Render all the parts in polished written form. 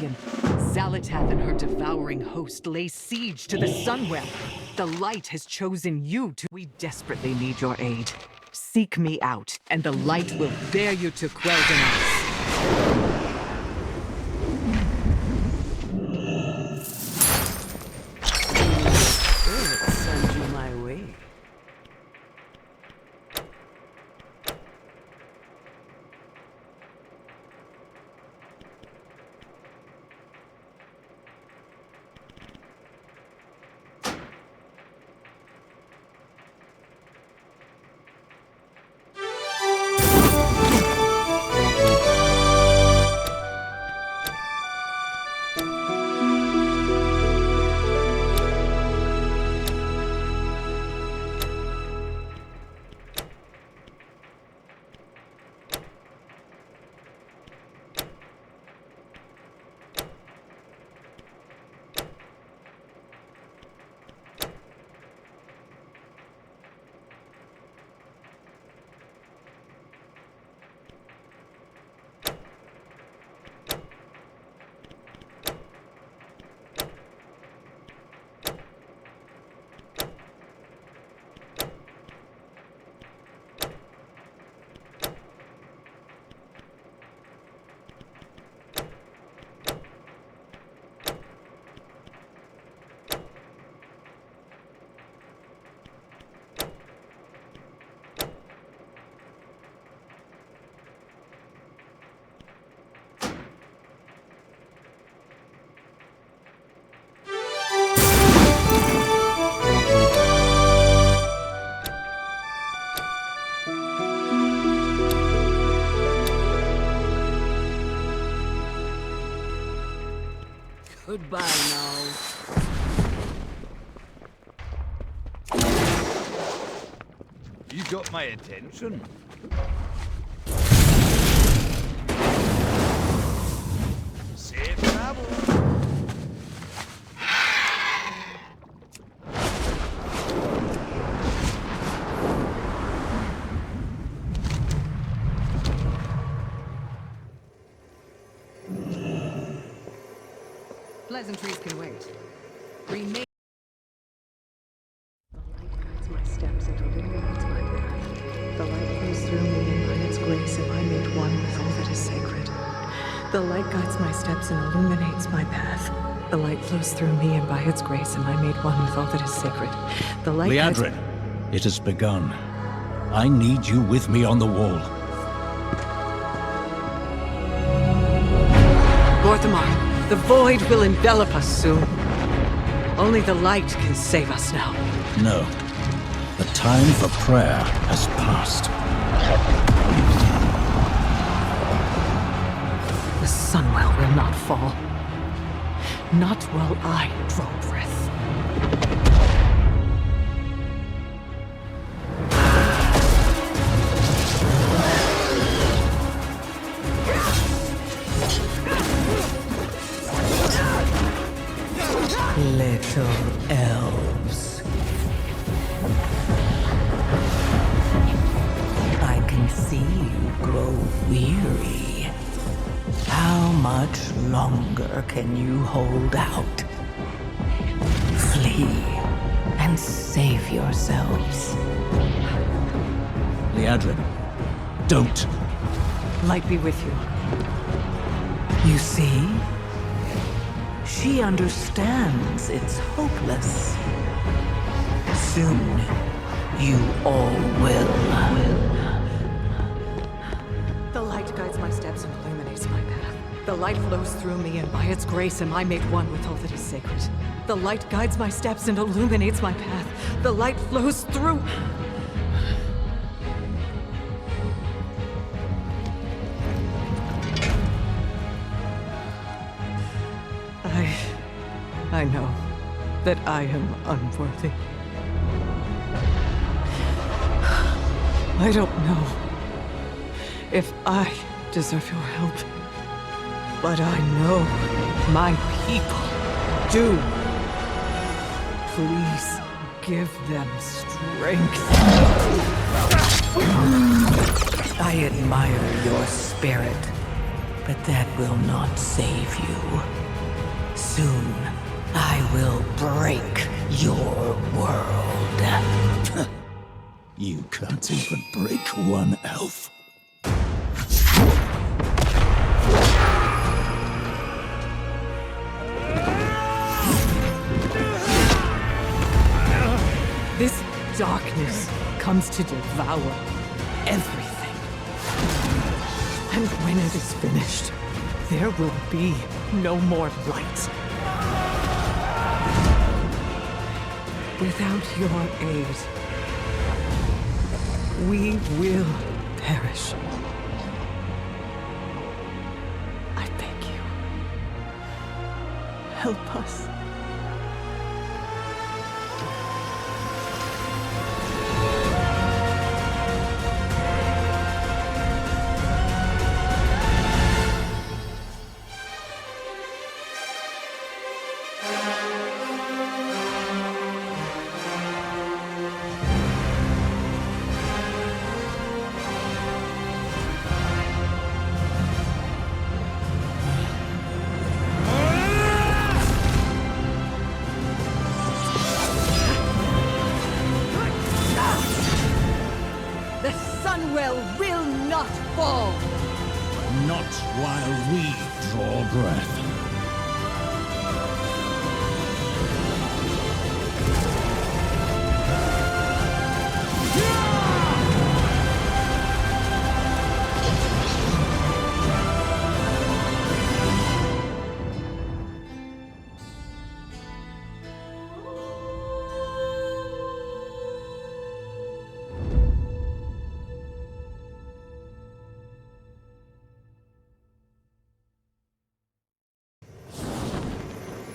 champion. Xalatath and her devouring host lay siege to the Sunwell. The light has chosen you to... We desperately need your aid. Seek me out, and the light will bear you to Quel'Danas. Send you my way. Goodbye now. You got my attention. Safe travel. Pleasantries can wait. Remain. The light guides my steps and illuminates my path. The light flows through me, and by its grace am I made one with all that is sacred. The light guides my steps and illuminates my path. The light flows through me, and by its grace am I made one with all that is sacred. The light Liadrin, it has begun. I need you with me on the wall. Gorthamar, the void will envelop us soon. Only the light can save us now. No. The time for prayer has passed. The Sunwell will not fall. Not while I draw breath. Little elves. I can see you grow weary. How much longer can you hold out? Flee and save yourselves. Liadrin, don't. Light be with you. You see? She understands it's hopeless. Soon, you all will. The light guides my steps and illuminates my path. The light flows through me, and by its grace am I made one with all that is sacred. The light guides my steps and illuminates my path. The light flows through... I know that I am unworthy. I don't know if I deserve your help, but I know my people do. Please give them strength. I admire your spirit. But that will not save you. Soon, I will break your world. You can't even break one elf. This darkness comes to devour everything. And when it is finished, there will be no more light. Without your aid, we will perish. I beg you, help us. The Sunwell will not fall! Not while we draw breath.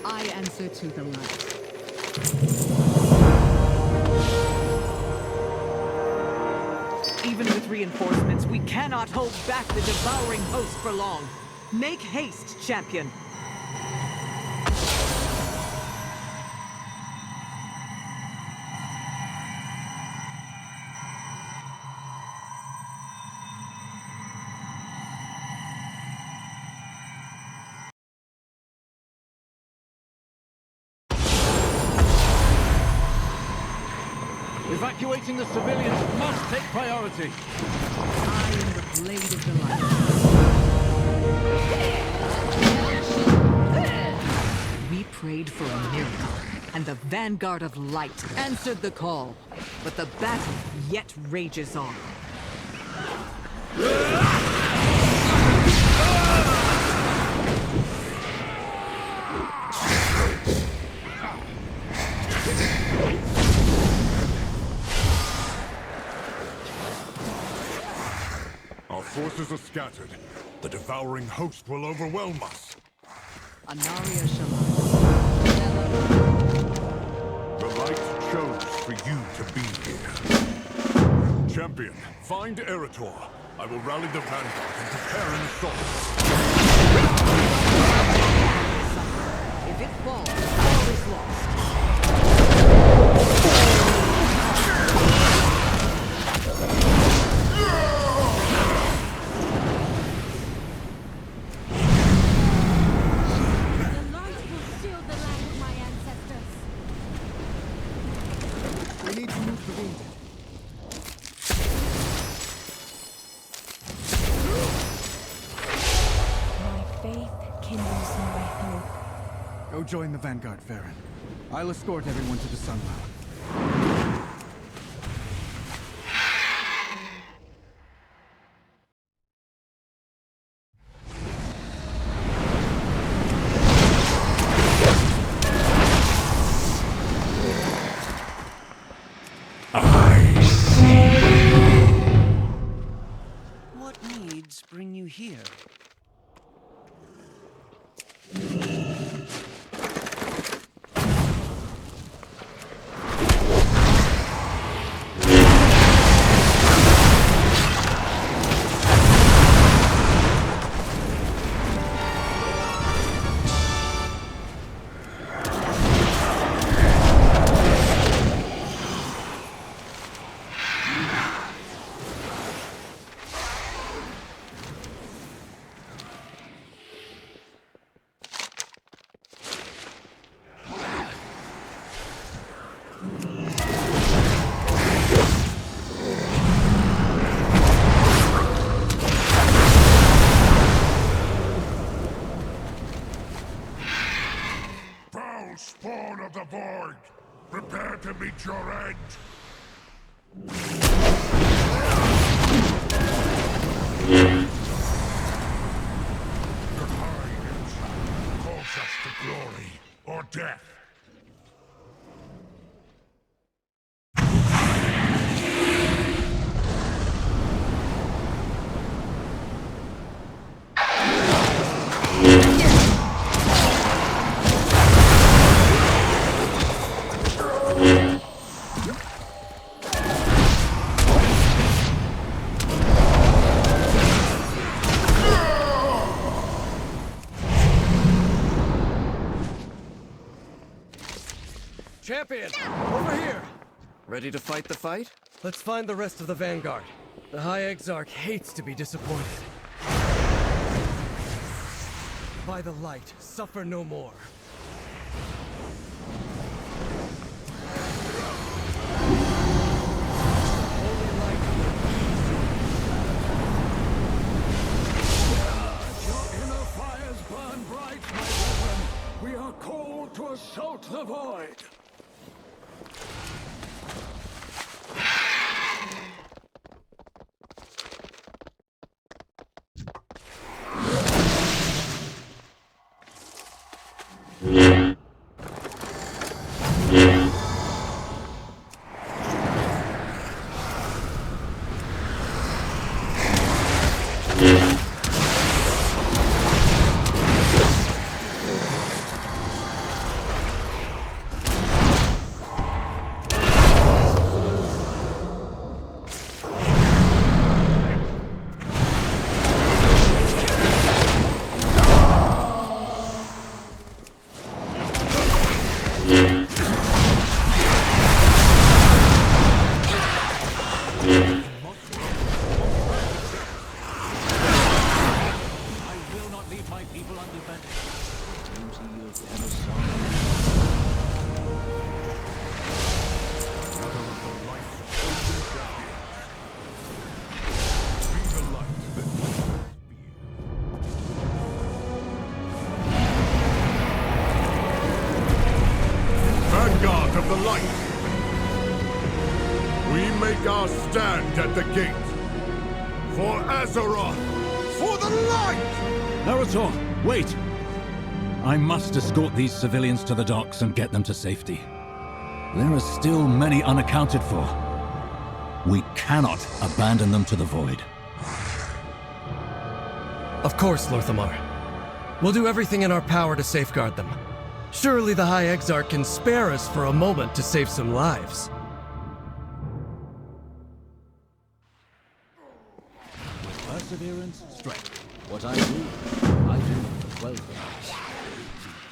I answer to the light. Even with reinforcements, we cannot hold back the devouring host for long. Make haste, champion. Evacuating the civilians must take priority. I am the blade of the light. We prayed for a miracle, and the vanguard of light answered the call. But the battle yet rages on. Our forces are scattered. The devouring host will overwhelm us. Anaria Shalom. The light chose for you to be here. Champion, find Eretor. I will rally the vanguard and prepare an assault. If it falls, all is lost. Go join the vanguard, Farron. I'll escort everyone to the Sunwell. What needs bring you here? the void! Prepare to meet your end! The High calls us to glory or death. Champion! Over here! Ready to fight the fight? Let's find the rest of the Vanguard. The High Exarch hates to be disappointed. By the light, suffer no more. Your inner fires burn bright, my brethren. We are called to assault the void. Vanguard of the light! We make our stand at the gate. For Azeroth! For the light! Erettor, wait! I must escort these civilians to the docks and get them to safety. There are still many unaccounted for. We cannot abandon them to the void. Of course, Lorthamar. We'll do everything in our power to safeguard them. Surely the High Exarch can spare us for a moment to save some lives. With perseverance, strength. What I do for 12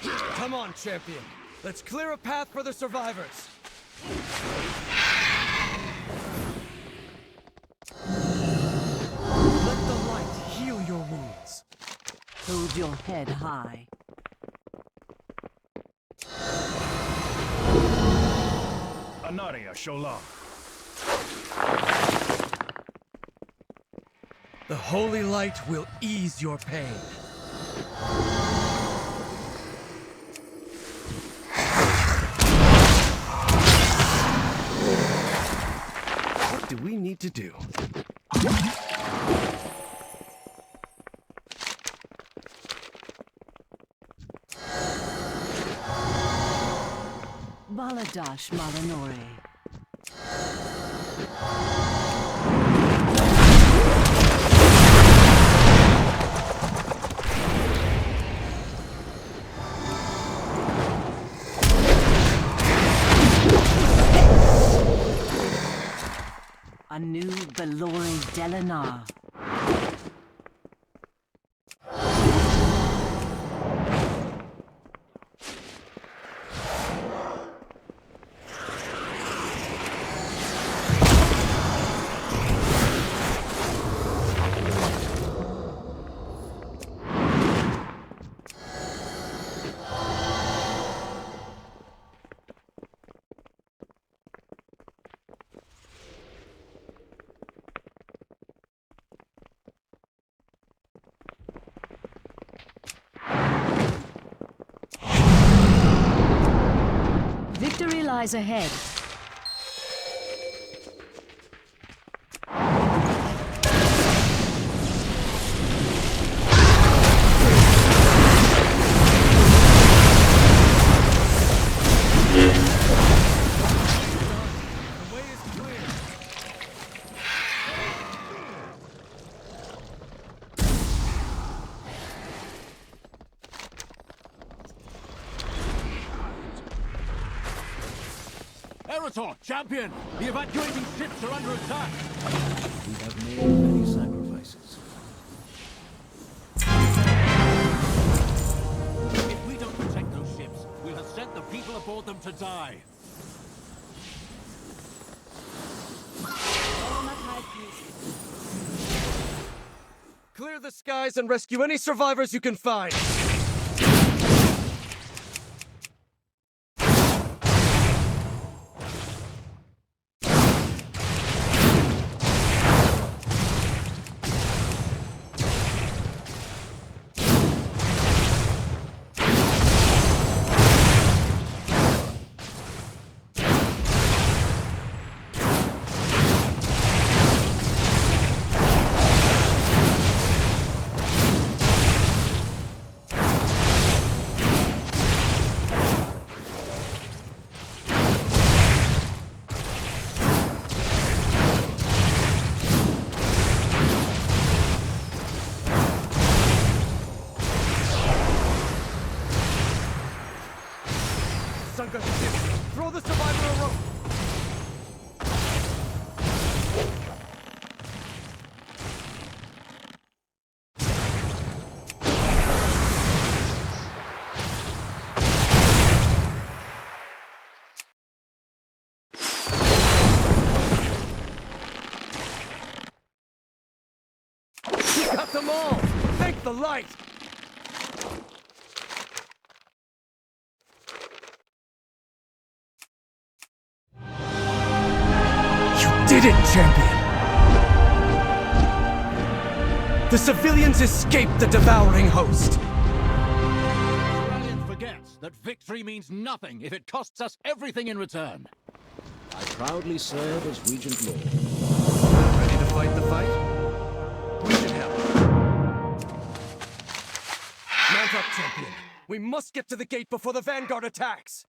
years. Come on, champion. Let's clear a path for the survivors. Let the light heal your wounds. Hold your head high. Anaria Shola. The holy light will ease your pain. What do we need to do? Baladash Malanore. Anu Belore Delanar. lies ahead. Eretor, champion! The evacuating ships are under attack! We have made many sacrifices. If we don't protect those ships, we'll have sent the people aboard them to die. Clear the skies and rescue any survivors you can find! Throw the survivor a rope! We got them all! Thank the light! Did it, champion! The civilians escaped the devouring host! Stallion forgets that victory means nothing if it costs us everything in return. I proudly serve as Regent Lord. Ready to fight the fight? We should help. Mount up, champion. We must get to the gate before the Vanguard attacks!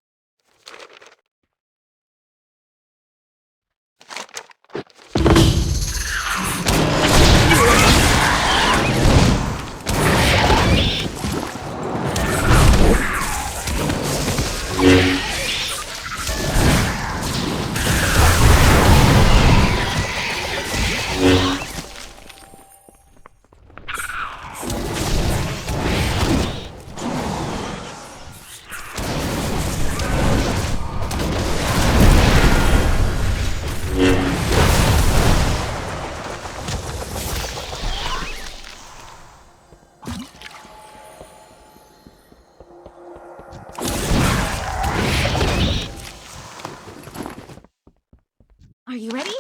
Are you ready?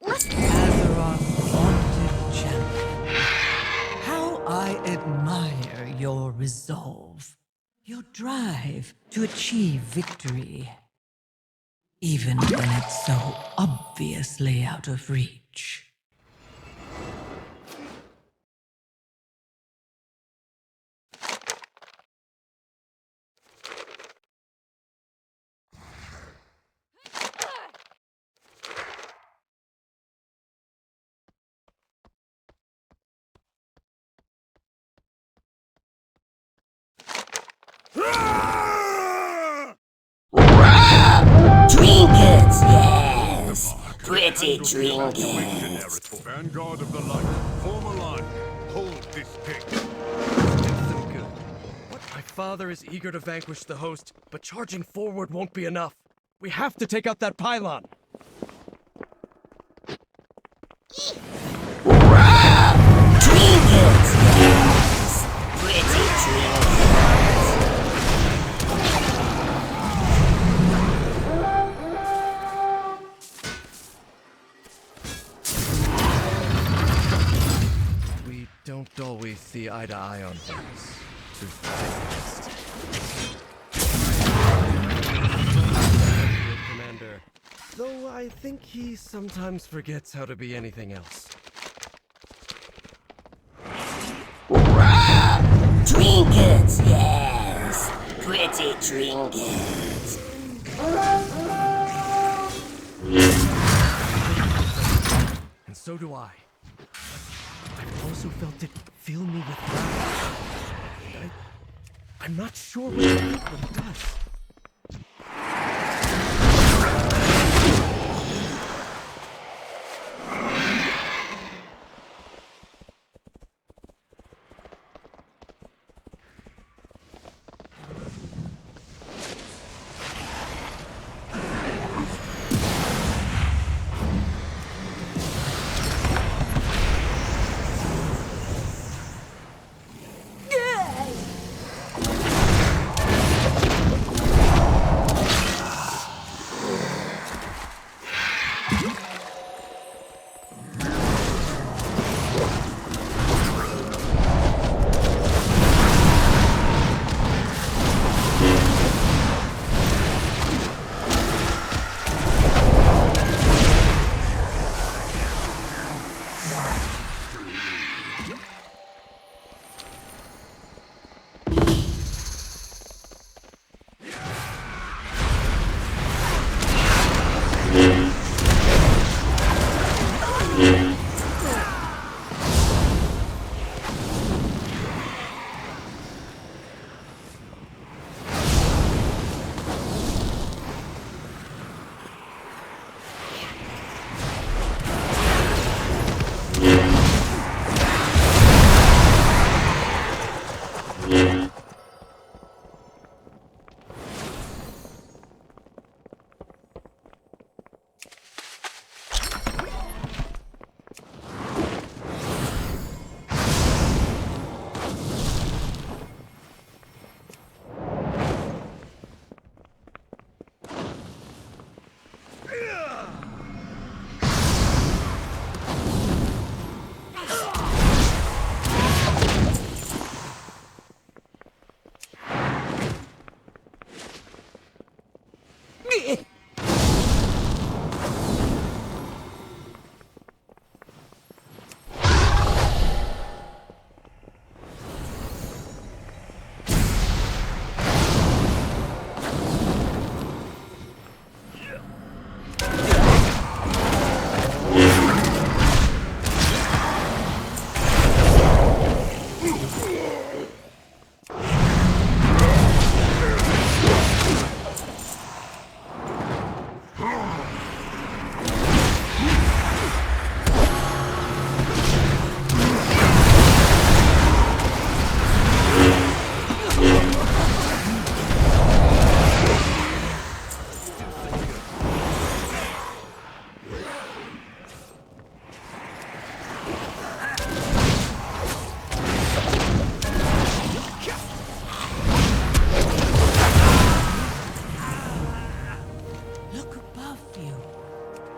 Let's... Azeroth vaunted champion. How I admire your resolve, your drive to achieve victory, even when it's so obviously out of reach. Trinkets, yes. Pretty trinkets. Vanguard of the Light, form a line. Hold this gate. Them good. My father is eager to vanquish the host, but charging forward won't be enough. We have to take out that pylon. Trinkets, yes. Pretty trinkets. We don't always see eye to eye on things. To say the least. I think he sometimes forgets how to be anything else. Trinkets, yes. Pretty trinkets. And so do I. I've also felt it fill me with pride. And I'm not sure what it does.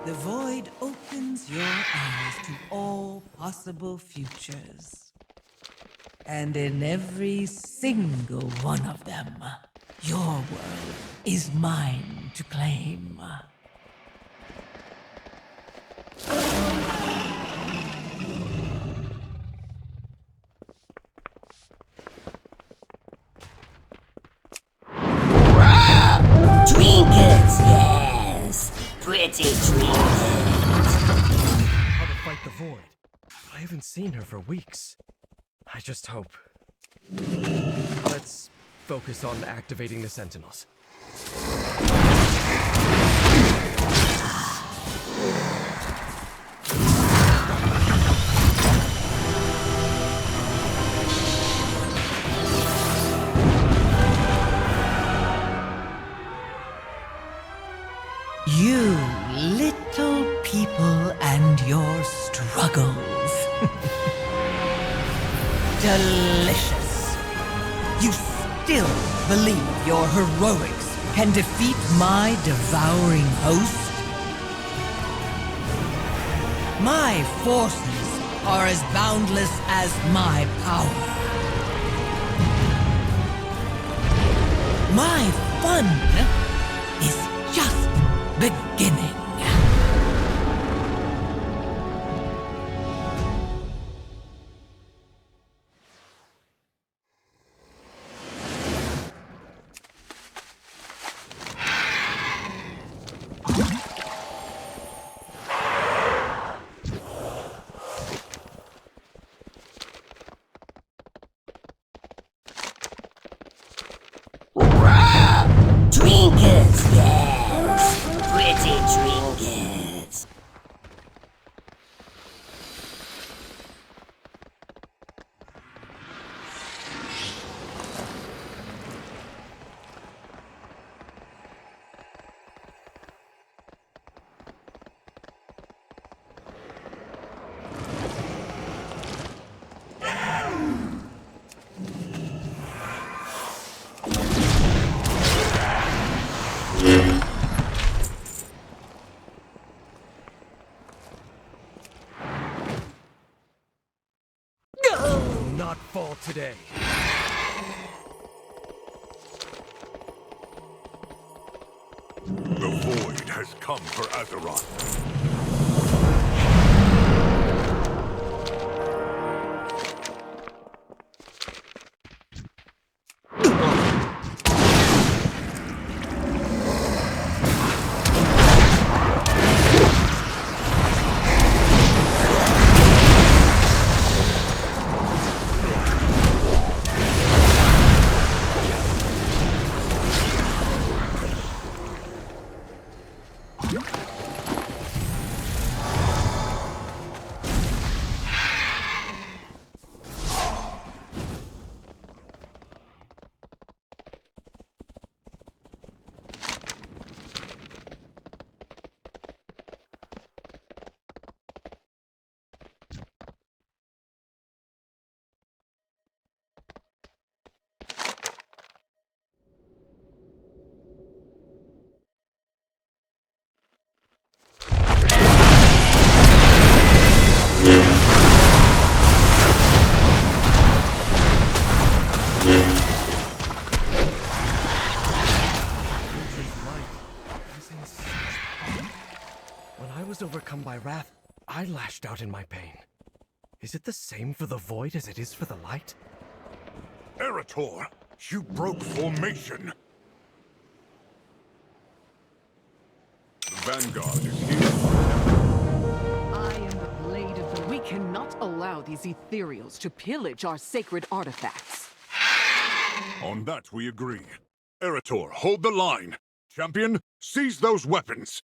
The void opens your eyes to all possible futures. And in every single one of them, your world is mine to claim. Trinkets, yes. Pretty trinkets. How to fight the void. I haven't seen her for weeks. I just hope. Let's focus on activating the sentinels. You little people and your struggles. Delicious. You still believe your heroics can defeat my devouring host? My forces are as boundless as my power. My fun is just beginning. Trinkets, yes! Pretty trinkets. Not fall today. The Void has come for Azeroth. When I was overcome by wrath, I lashed out in my pain. Is it the same for the Void as it is for the light? Eretor, you broke formation. The Vanguard is here. I am the blade of the... We cannot allow these ethereals to pillage our sacred artifacts. On that we agree. Eretor, hold the line. Champion, seize those weapons.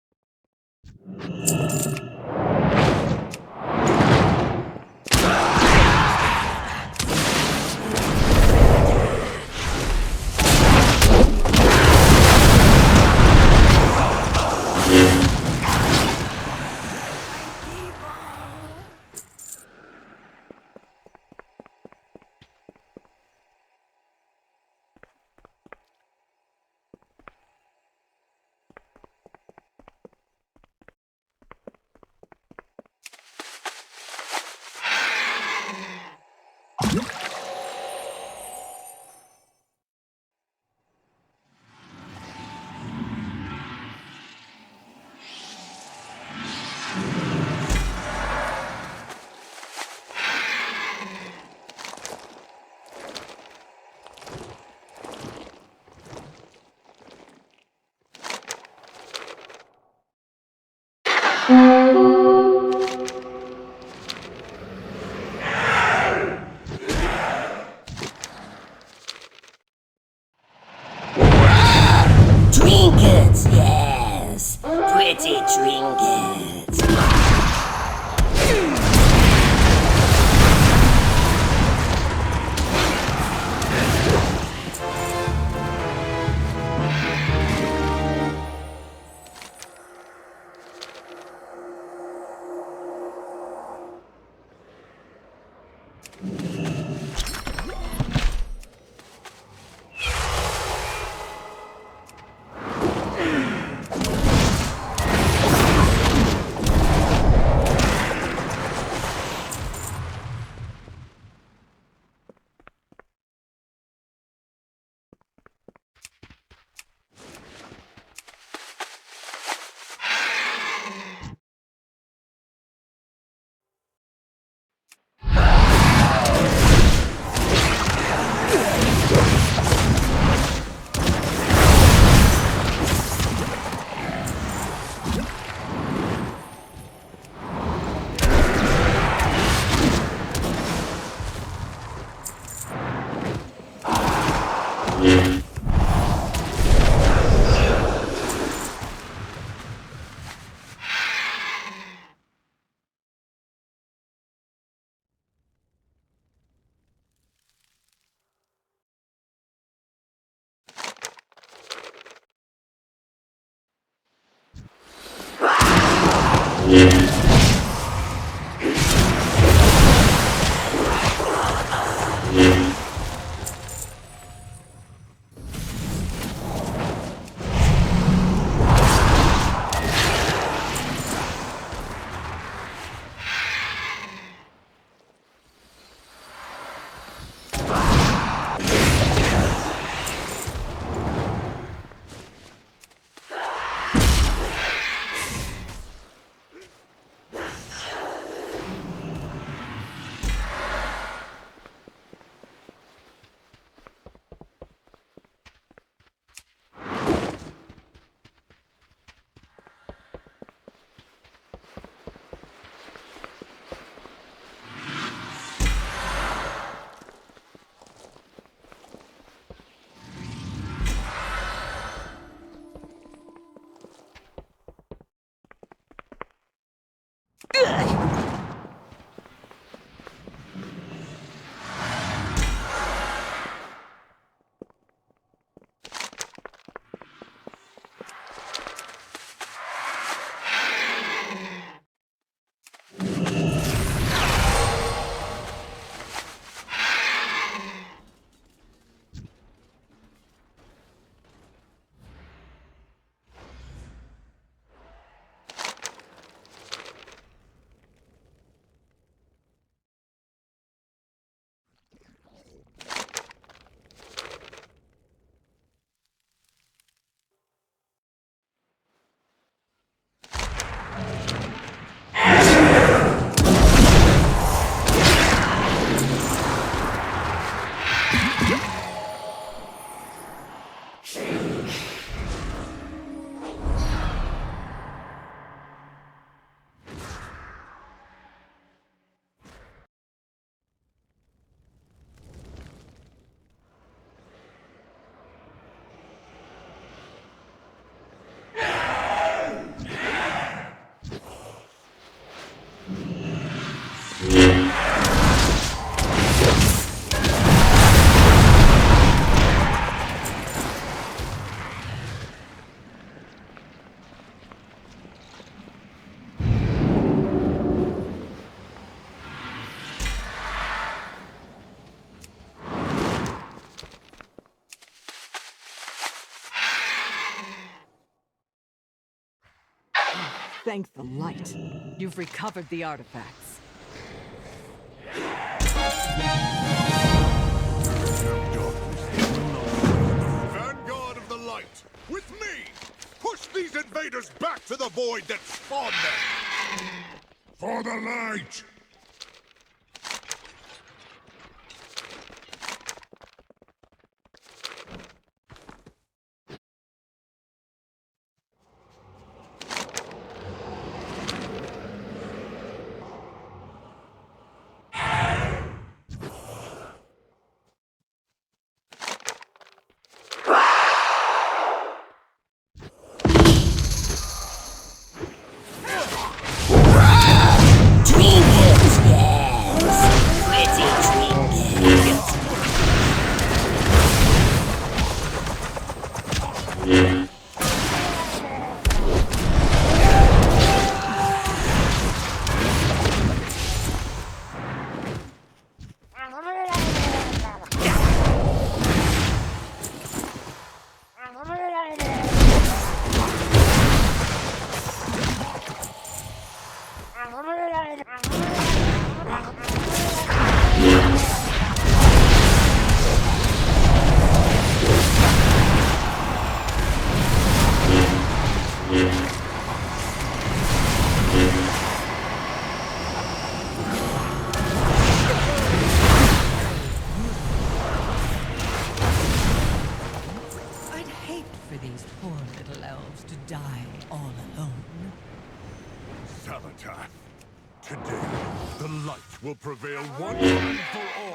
Trinkets, yes! Pretty trinkets. Thank the light. You've recovered the artifacts. Vanguard of the light, with me! Push these invaders back to the void that spawned them! For the light! Trinkets, yes! Pretty trinkets! I'd hate for these poor little elves to die all alone. Sabotage. Today, the light will prevail once and for all.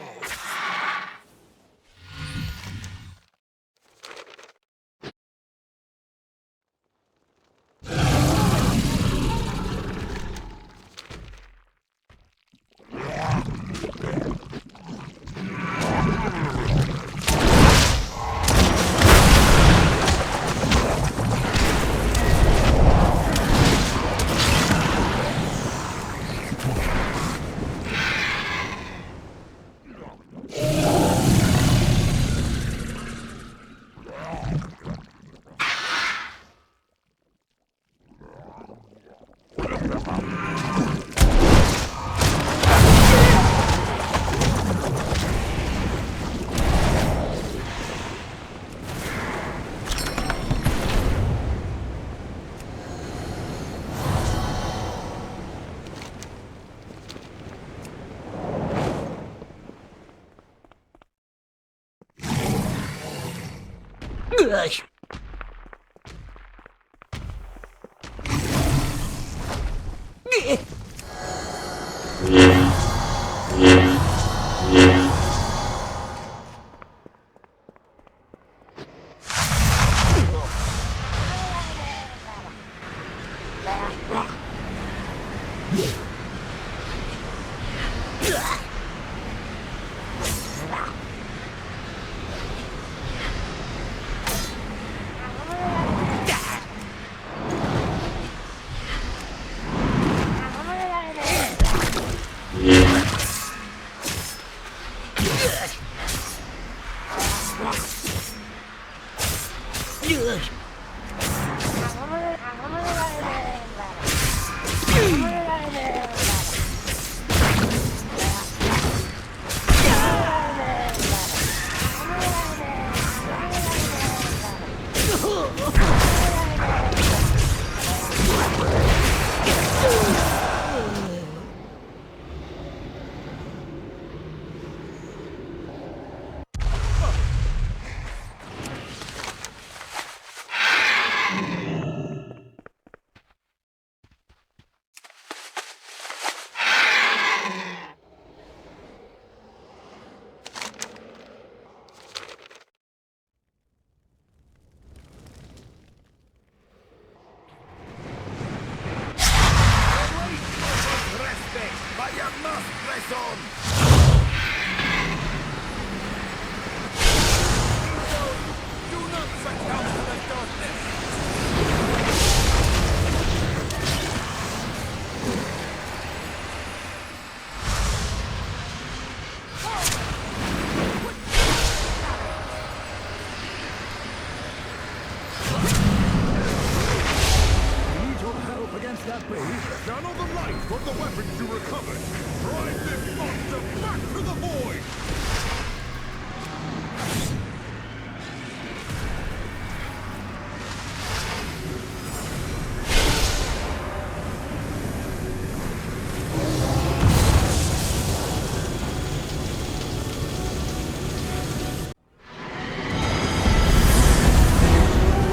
Channel the light from the weapons you recovered. Drive this monster back to the void.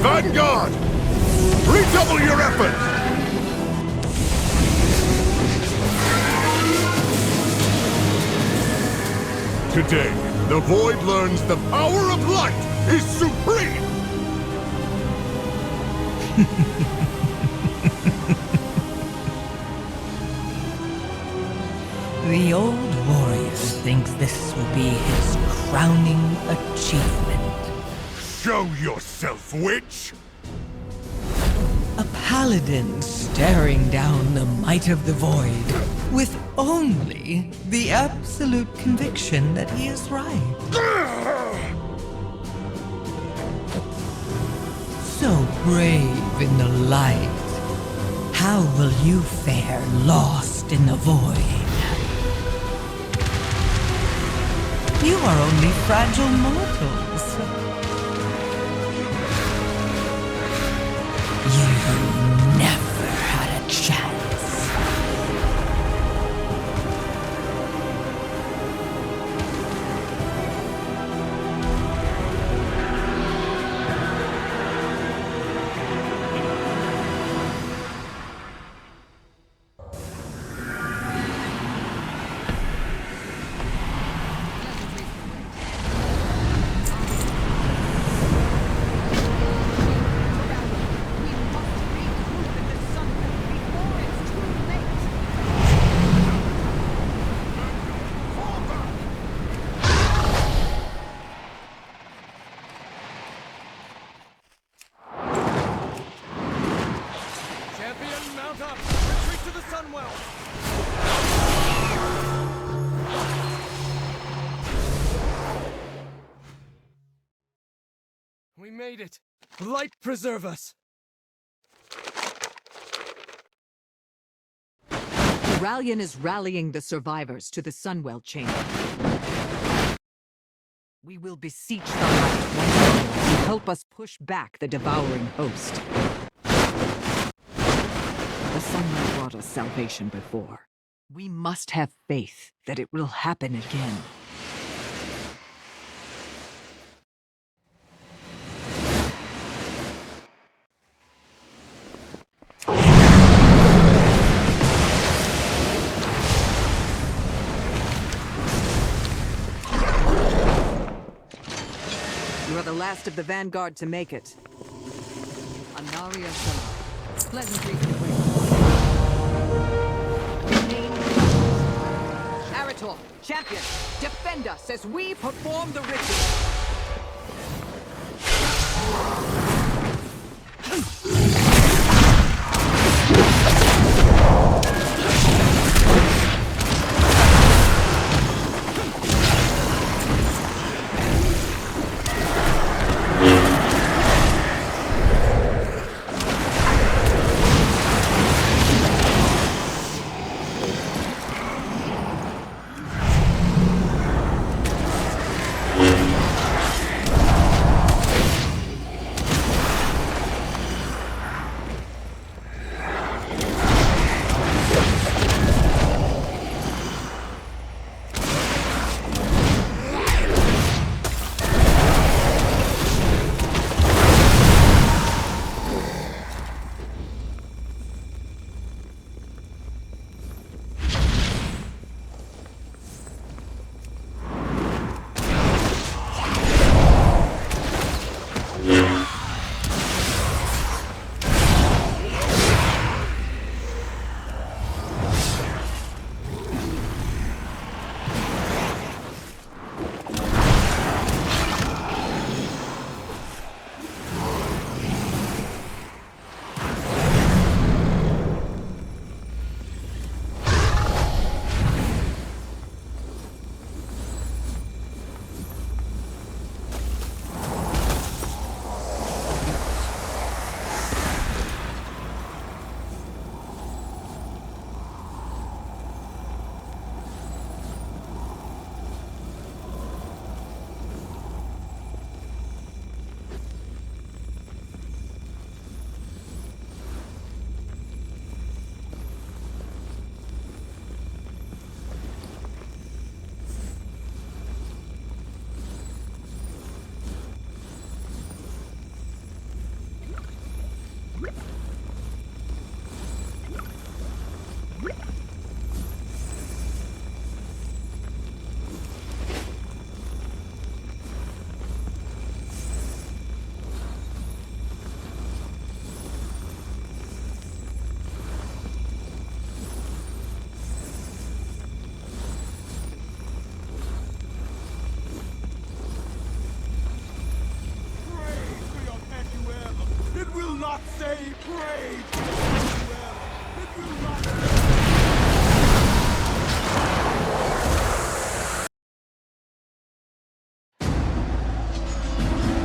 Vanguard! Redouble your efforts! Today, the Void learns the power of light is supreme! The old warrior thinks this will be his crowning achievement. Show yourself, witch! A paladin staring down the might of the void, with only the absolute conviction that he is right. So brave in the light, how will you fare lost in the void? You are only fragile mortals. You never had a chance. We made it! Light preserve us! Rallian is rallying the survivors to the Sunwell chamber. We will beseech the light once more to help us push back the devouring host. The Sunwell brought us salvation before. We must have faith that it will happen again. last of the vanguard to make it. Anaria Shalom. Pleasantries to wait. Arator, champion, defend us as we perform the ritual.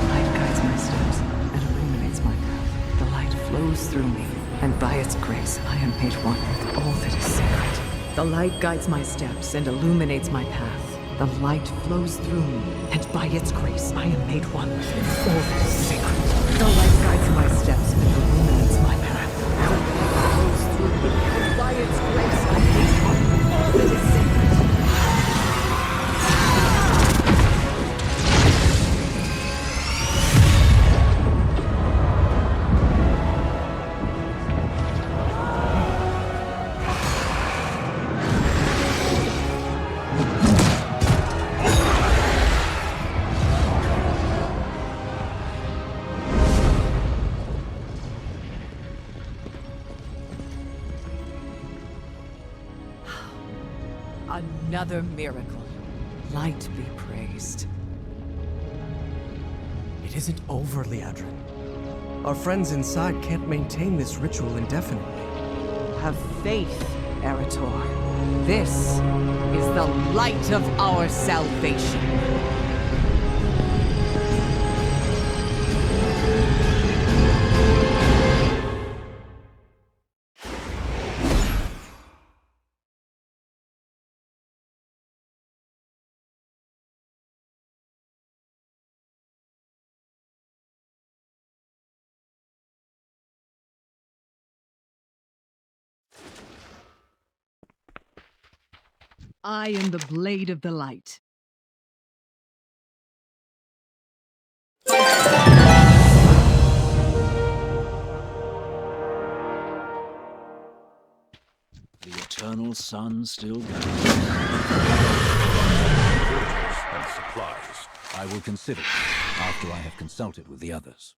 Light guides my steps and illuminates my path. The light flows through me, and by its grace I am made one with all that is sacred. The light guides my steps and illuminates my path. The light flows through me, and by its grace I am made one with all that is sacred. The light guides my steps and illuminates my path. The light flows through me, and by its grace I am made one with all that is sacred. Another miracle. Light be praised. It isn't over, Liadrin. Our friends inside can't maintain this ritual indefinitely. Have faith, Erator. This is the light of our salvation. I am the blade of the light. The eternal sun still burns. And supplies. I will consider it after I have consulted with the others.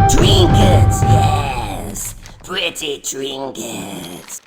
Trinkets, yes. Pretty trinkets.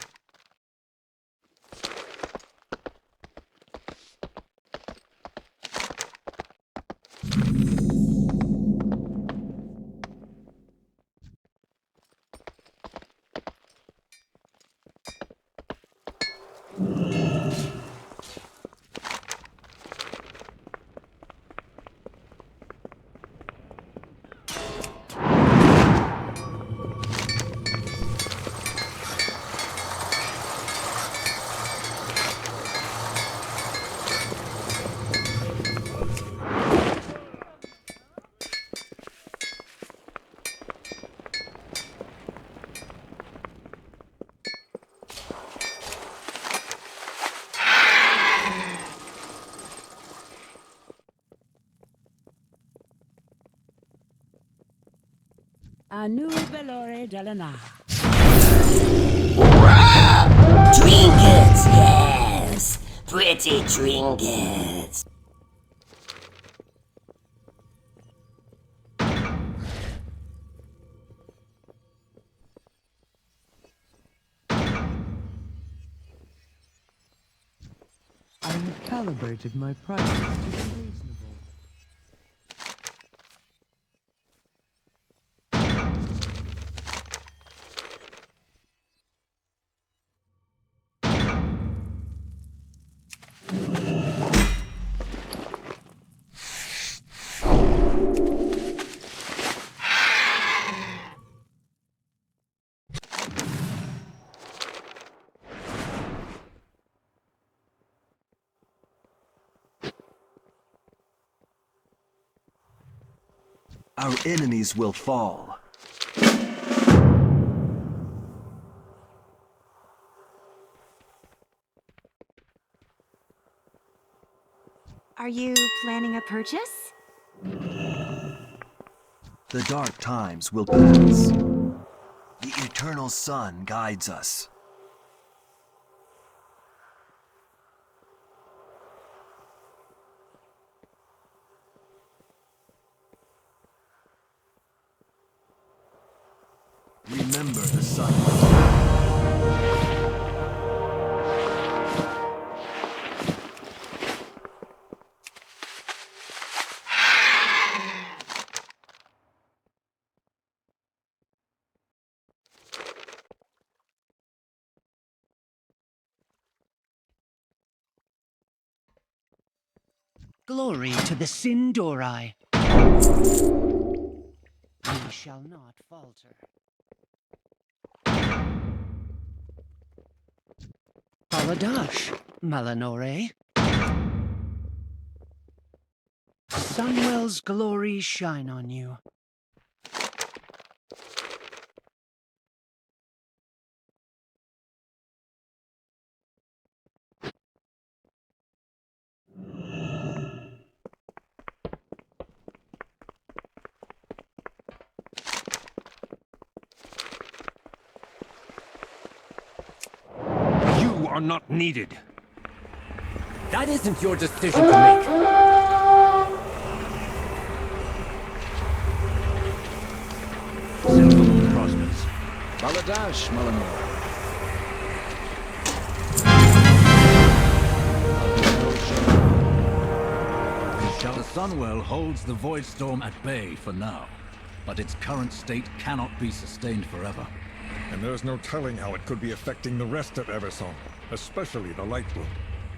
A new Velore Delana. Trinkets, yes. Pretty trinkets. I have calibrated my prices to be reasonable. Our enemies will fall. Are you planning a purchase? The dark times will pass. The eternal sun guides us. Remember the sun. Glory to the Sindorai. We shall not falter. Paladash, Malanore. Sunwell's glory shine on you. are not needed. That isn't your decision to make. Silver Moon prospers. Baladash, Malamor. The Sunwell holds the Void Storm at bay for now, but its current state cannot be sustained forever. And there's no telling how it could be affecting the rest of Eversong, especially the Light Bloom.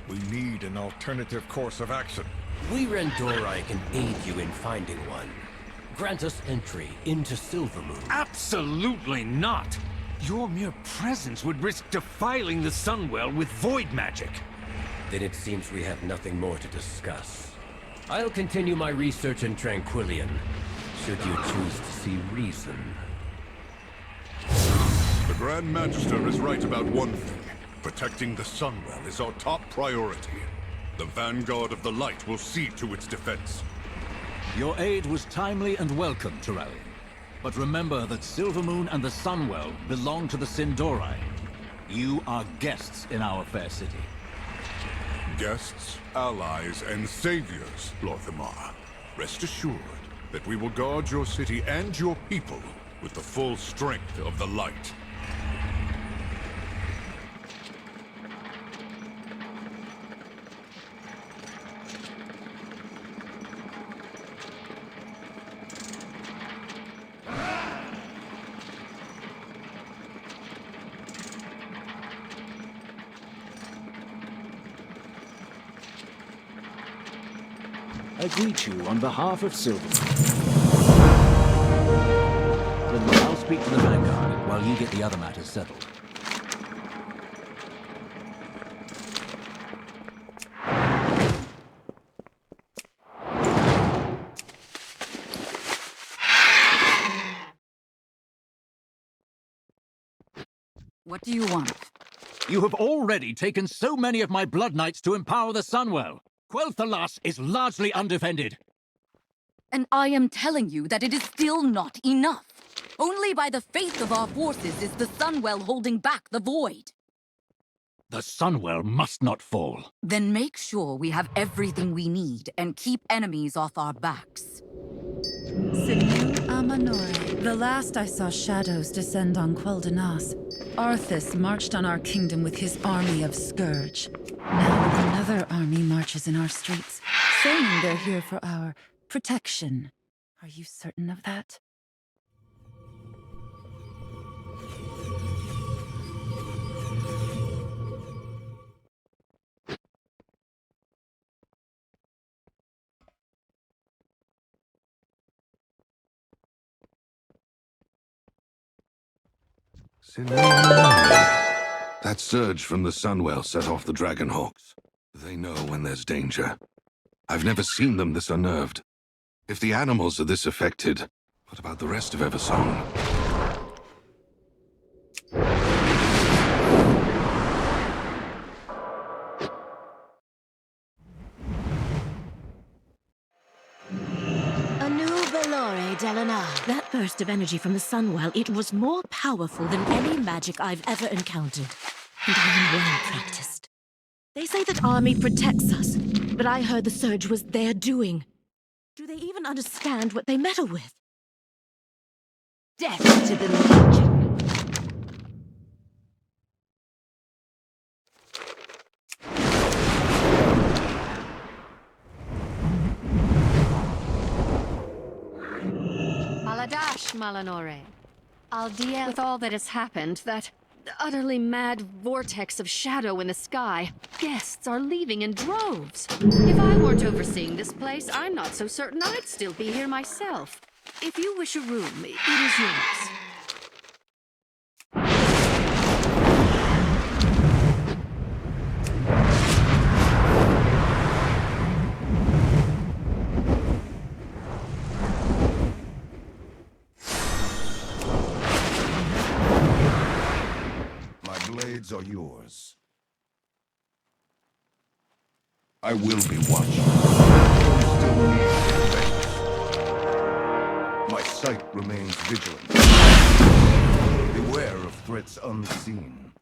We need an alternative course of action. We Rendorai can aid you in finding one. Grant us entry into Silvermoon. Absolutely not! Your mere presence would risk defiling the Sunwell with void magic. Then it seems we have nothing more to discuss. I'll continue my research in Tranquillion, should you choose to see reason. The Grand Magister is right about one thing. Protecting the Sunwell is our top priority. The Vanguard of the Light will see to its defense. Your aid was timely and welcome, Turallion. But remember that Silvermoon and the Sunwell belong to the Sindorai. You are guests in our fair city. Guests, allies, and saviors, Lorthamar. Rest assured that we will guard your city and your people with the full strength of the Light. I greet you on behalf of Silver. Then I'll speak to the Vanguard while you get the other matters settled. What do you want? You have already taken so many of my Blood Knights to empower the Sunwell. Quel'Thalas is largely undefended. And I am telling you that it is still not enough. Only by the faith of our forces is the Sunwell holding back the Void. The Sunwell must not fall. Then make sure we have everything we need and keep enemies off our backs. Sinew Amanore. The last I saw shadows descend on Quel'Danas, Arthas marched on our kingdom with his army of Scourge. Now another army marches in our streets, saying they're here for our protection. Are you certain of that? That surge from the Sunwell set off the Dragonhawks. They know when there's danger. I've never seen them this unnerved. If the animals are this affected, what about the rest of Eversong? That burst of energy from the Sunwell, it was more powerful than any magic I've ever encountered. And I am well practiced. They say that army protects us, but I heard the surge was their doing. Do they even understand what they meddle with? Death to the Legion! Baladash, Malanore. I'll deal with all that has happened, that utterly mad vortex of shadow in the sky. Guests are leaving in droves. If I weren't overseeing this place, I'm not so certain I'd still be here myself. If you wish a room, it is yours. Are yours. I will be watching. My sight remains vigilant. Beware of threats unseen.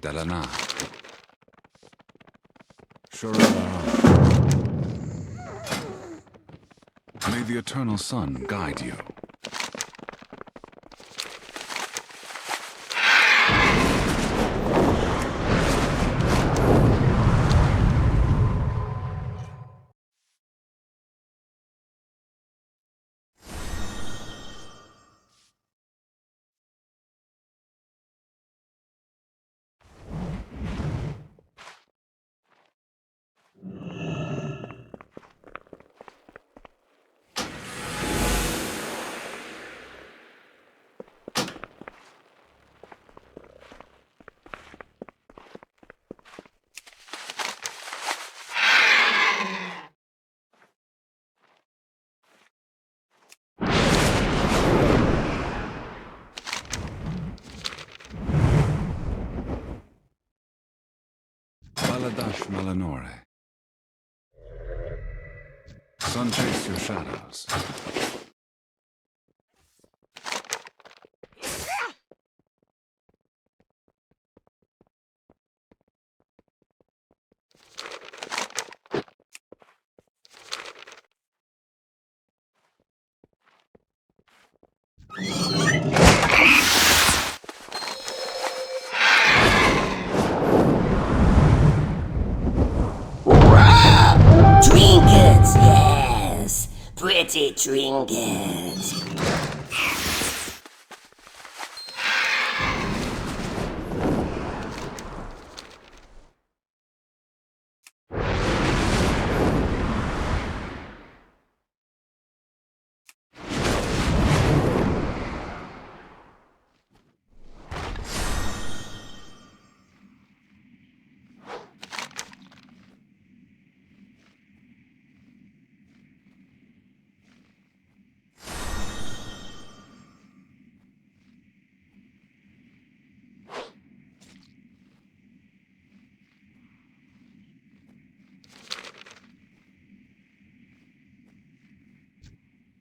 Delana. May the Eternal Sun guide you. Baladash Malanore. Sun chase your shadows. Trinkets, yes. Pretty trinkets.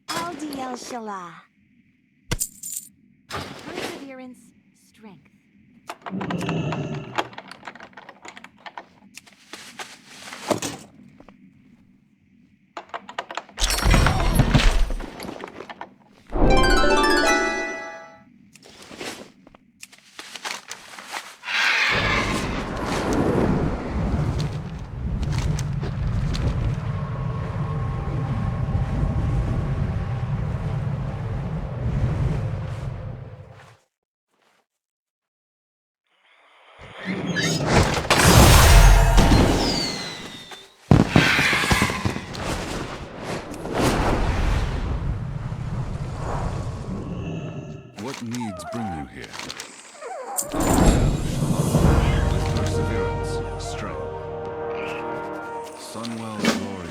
Aldiel Shala. Perseverance, strength. What needs bring you here? Perseverance, strength. Sunwell's glory.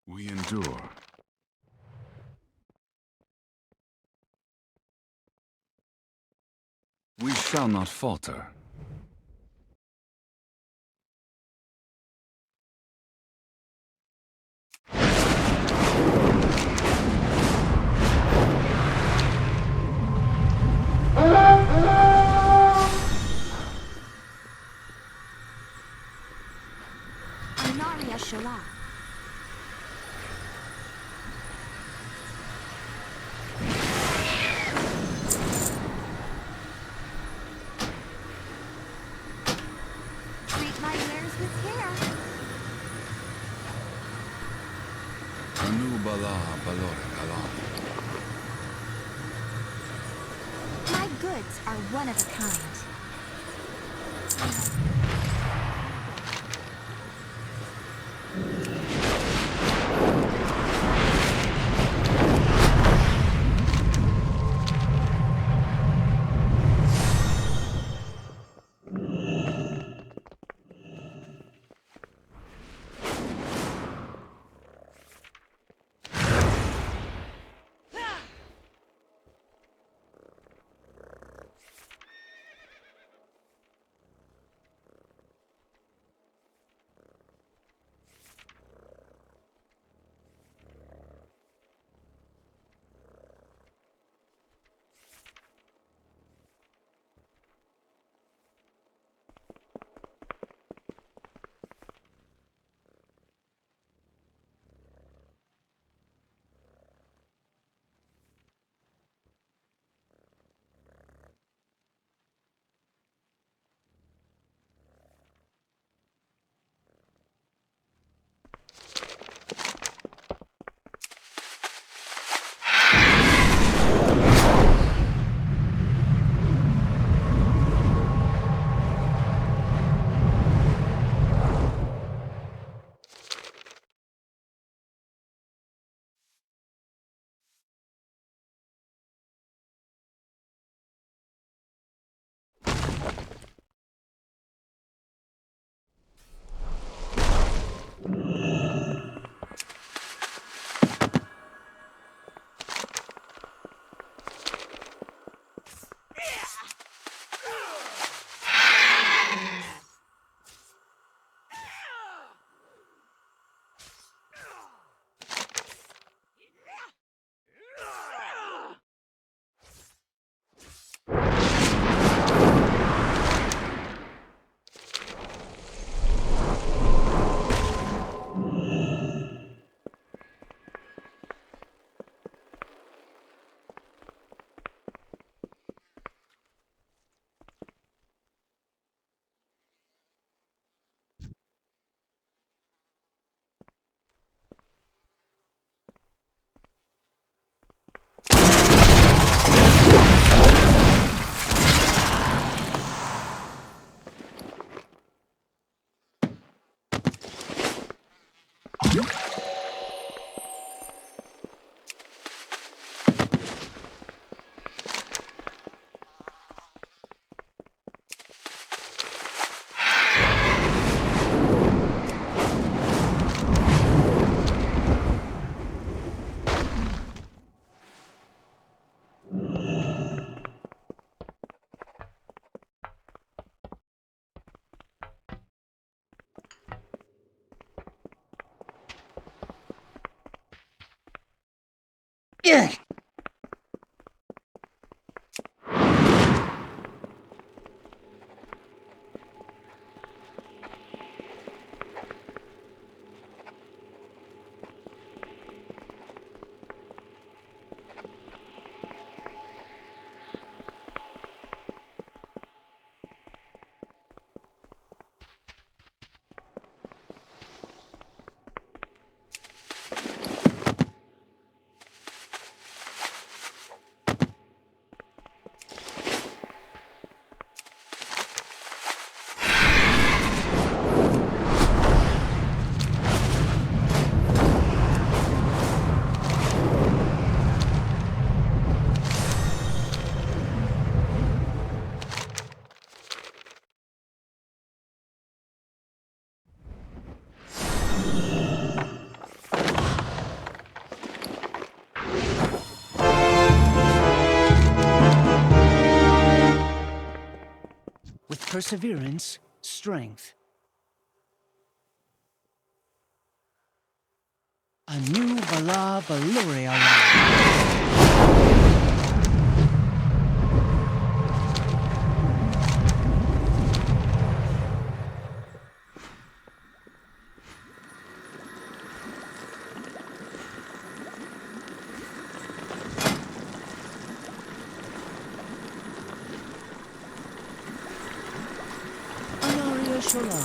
We endure. We shall not falter. Anaria Shala. Treat my wares with care. Anu Bala Balore Kalam. My goods are one of a kind. With perseverance, strength. A new Bala Baluria. Anaria Shola.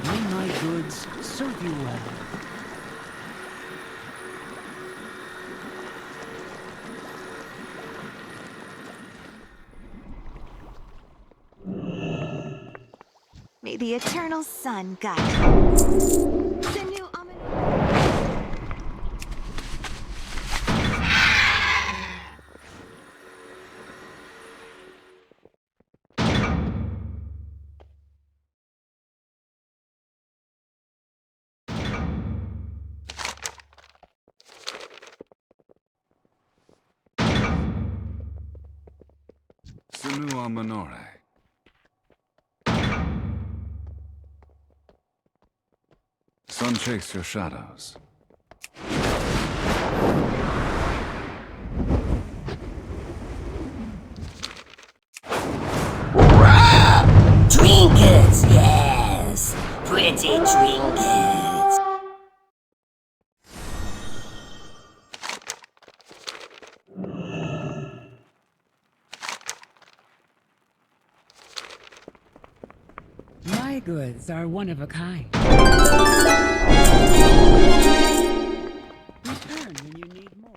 May my goods serve you well. May the eternal sun guide you. Sinu Senua Minore. Sun chase your shadows. Trinkets, yes. Pretty trinkets. My goods are one of a kind. Return when you need more.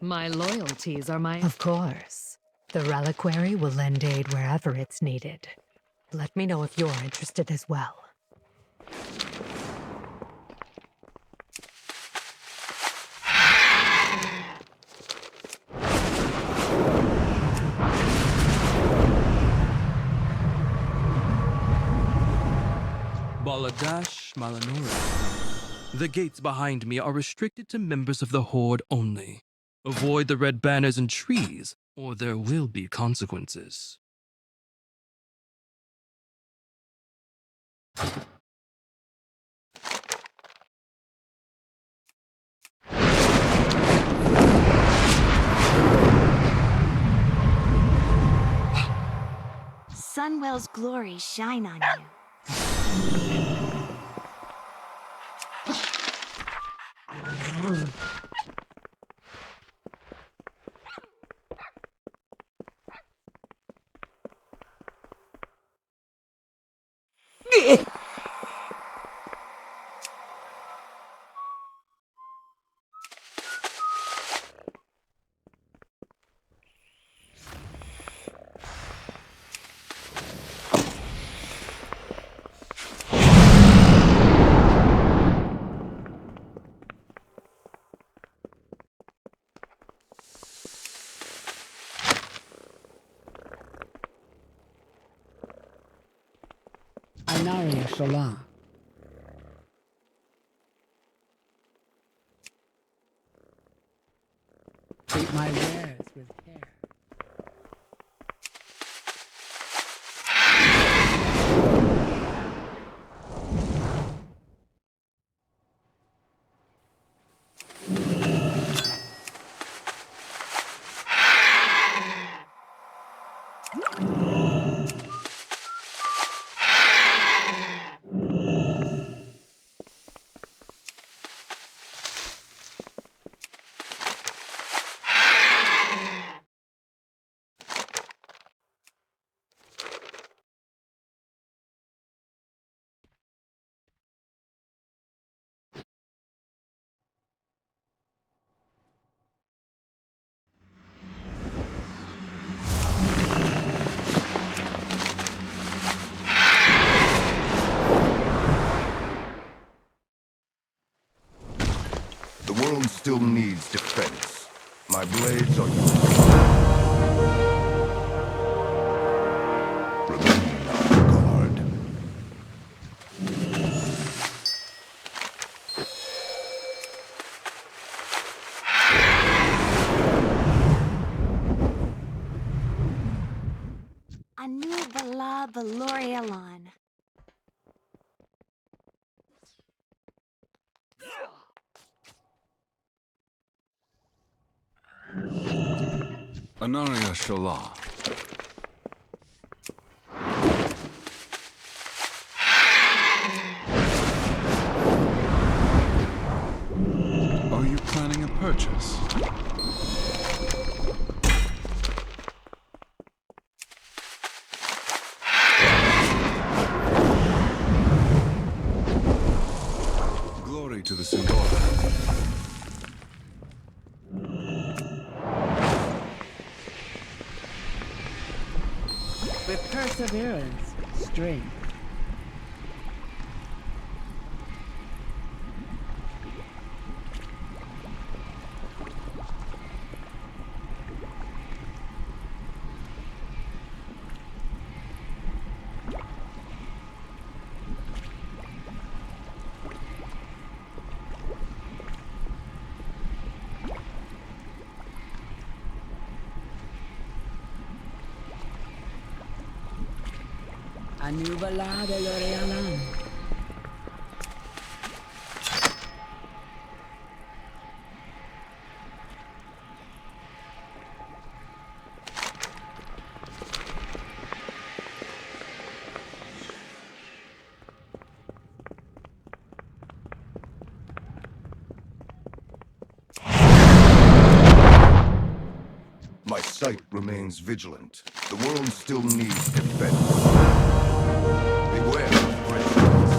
My loyalties are my... Of course. The reliquary will lend aid wherever it's needed. Let me know if you're interested as well. Baladash Malanora. The gates behind me are restricted to members of the Horde only. Avoid the red banners and trees, or there will be consequences. Sunwell's glory shine on you. Anaria Shola. Treat my wares with care. The world still needs defense. My blades are... Remain on guard. Anu Bala Valorialon. Anaria Shola. Are you planning a purchase? Glory to the Sindora. With perseverance, strength. Anu Bala Valorialon. My sight remains vigilant. The world still needs defense. Beware of prejudice.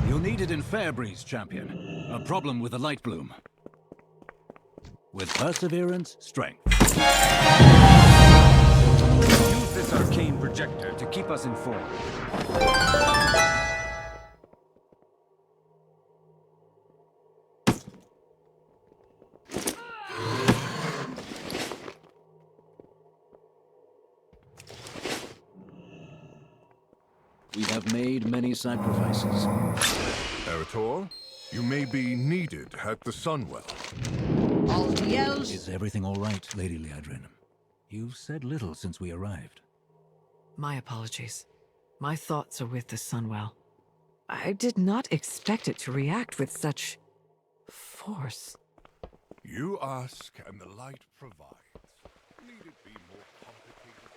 You'll need it in Fairbreeze, champion. A problem with the light bloom. With perseverance, strength. Use this arcane projector to keep us informed. We have made many sacrifices. Erator, you may be needed at the Sunwell. Is everything all right, Lady Liadrin? You've said little since we arrived. My apologies. My thoughts are with the Sunwell. I did not expect it to react with such force. You ask, and the light provides. Need it be more complicated?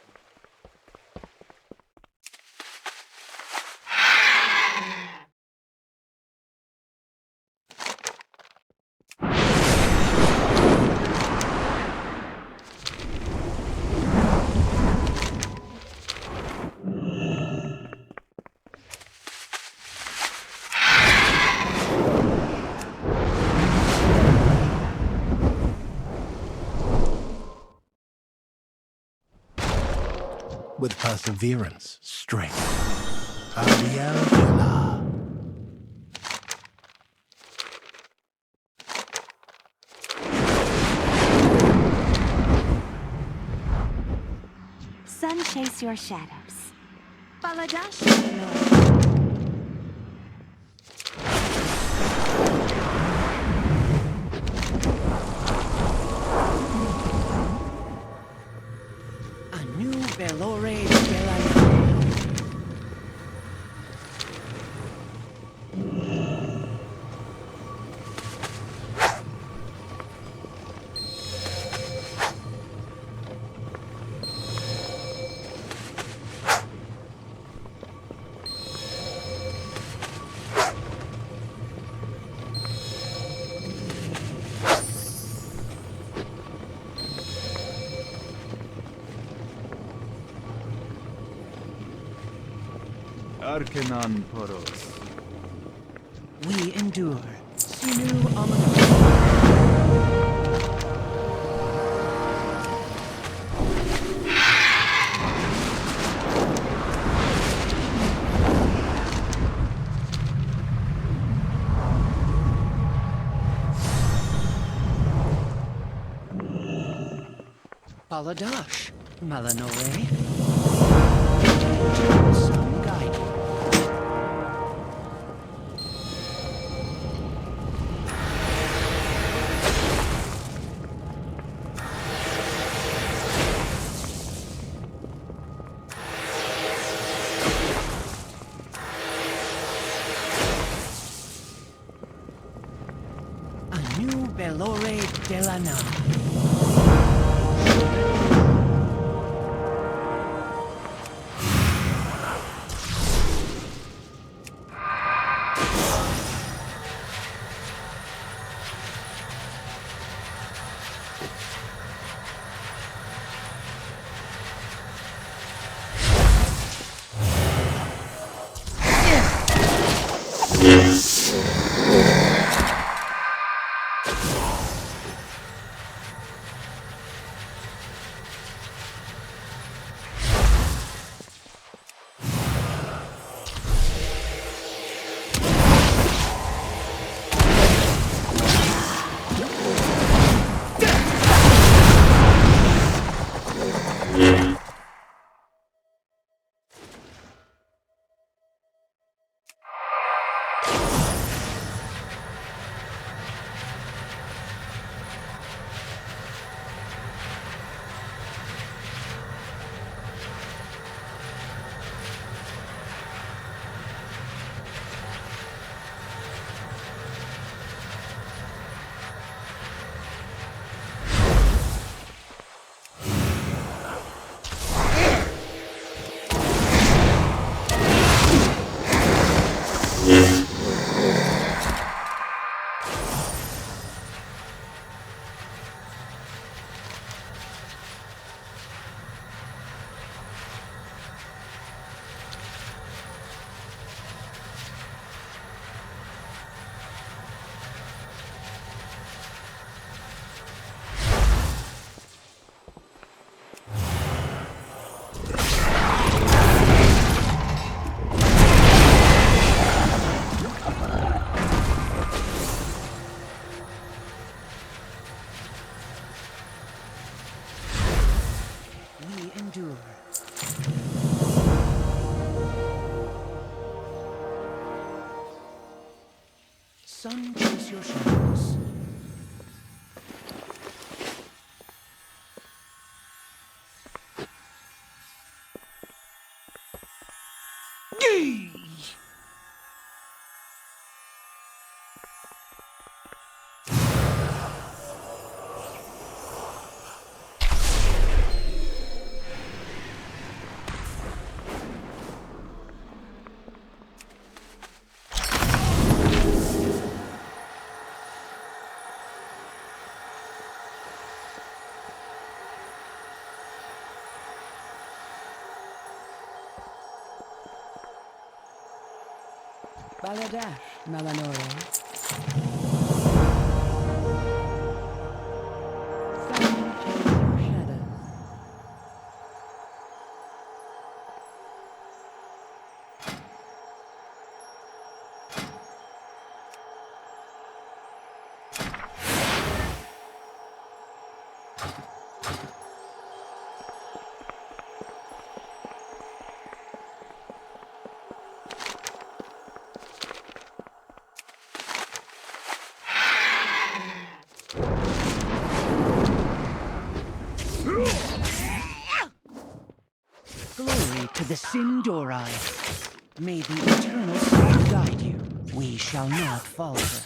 with perseverance, strength. Adiel Villa. Sun chase your shadows. Baladash. Anu Belore de la Arcanon Poros. We endure. Sinu Amanor. Baladash. Malanore. Sun guide. Anu Belore de la Na. We endure. Sun chase your shadows. Gee! Baladash, Malanore. Sun chase your shadows. the Sindorai. May the eternal sun guide you. We shall not falter.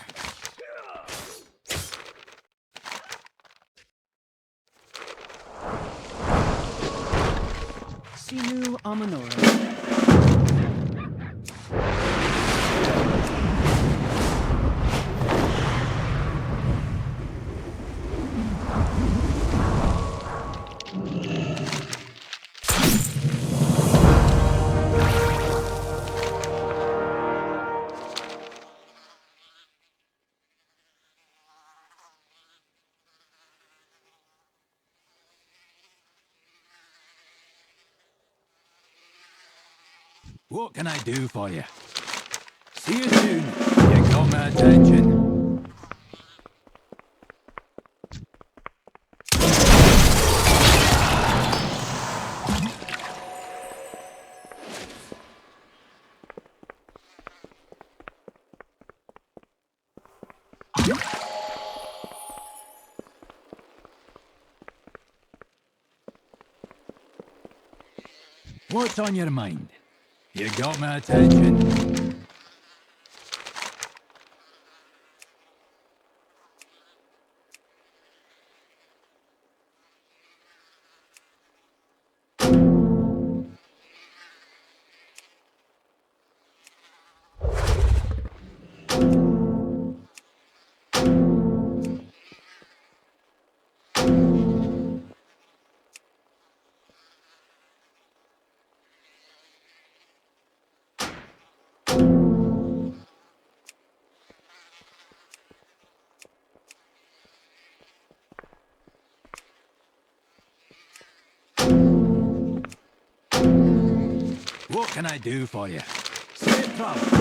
Sinu Amanora. What can I do for you? See you soon. You got my attention. What's on your mind? You got my attention. What can I do for you? Safe travels.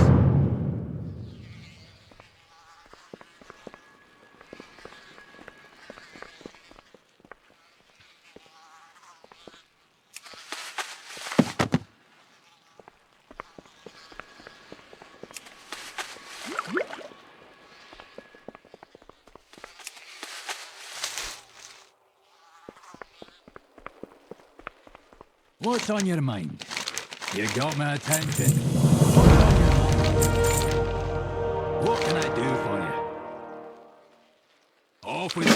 What's on your mind? You got my attention. What's on your mind? What can I do for you? Off with you.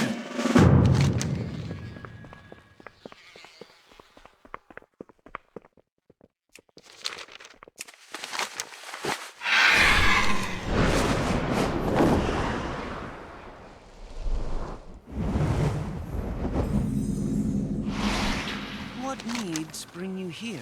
What needs bring you here?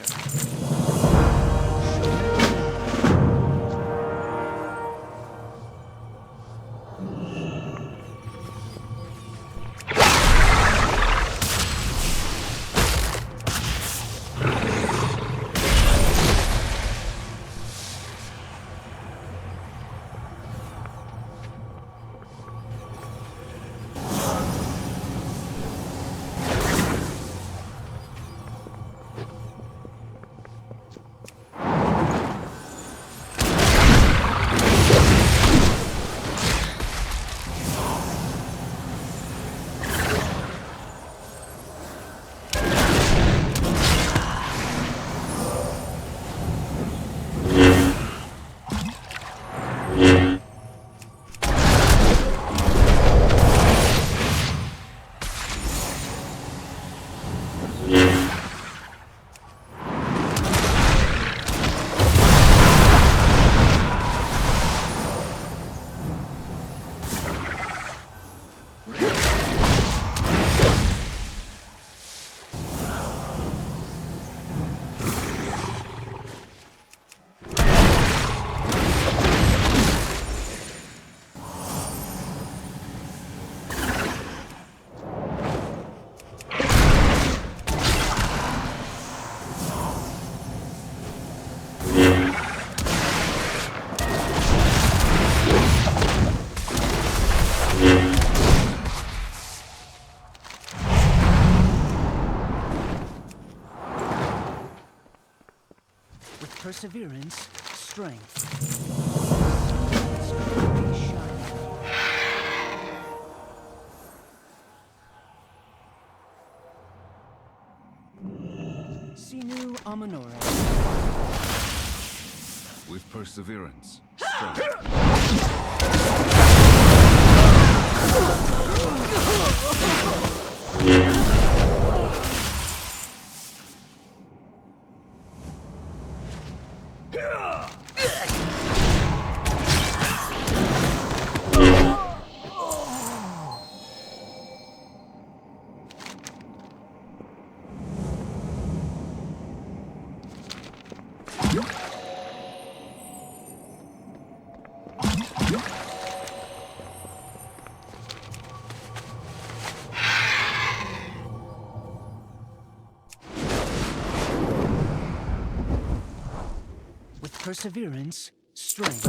Perseverance, strength. Sinu Amanora. perseverance, strength. With perseverance, strength.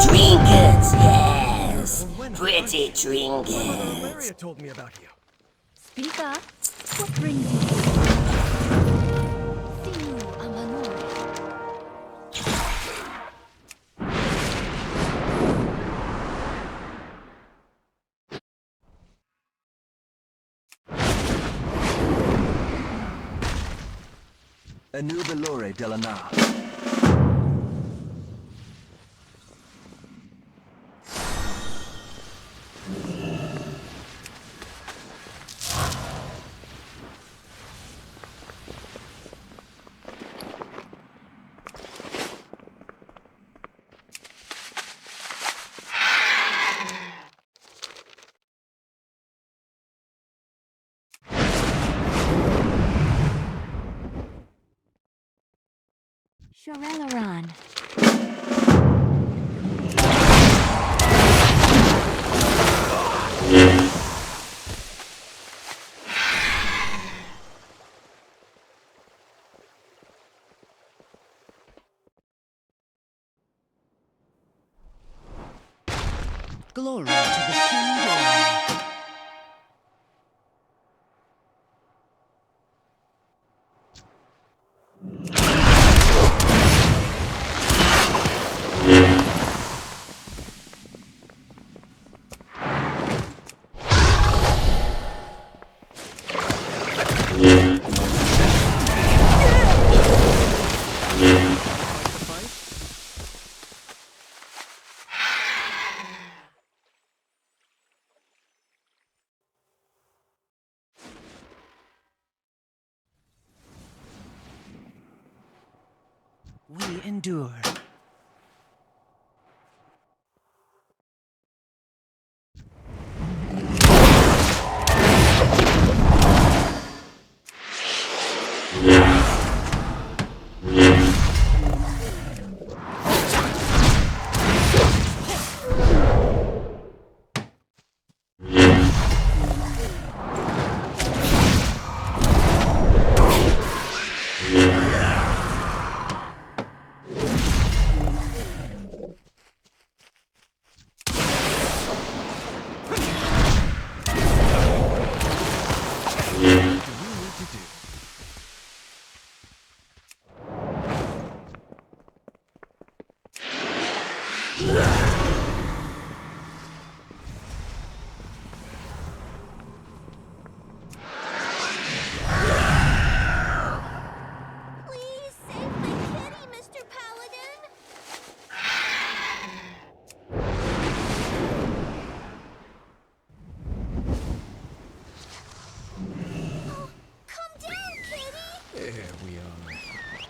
Trinkets, yes. Pretty trinkets. Maria told me about you. Speak up. What brings you here? Signor Amanore. Anubilore Delana. Shorelaron. Glory to the King. We endure.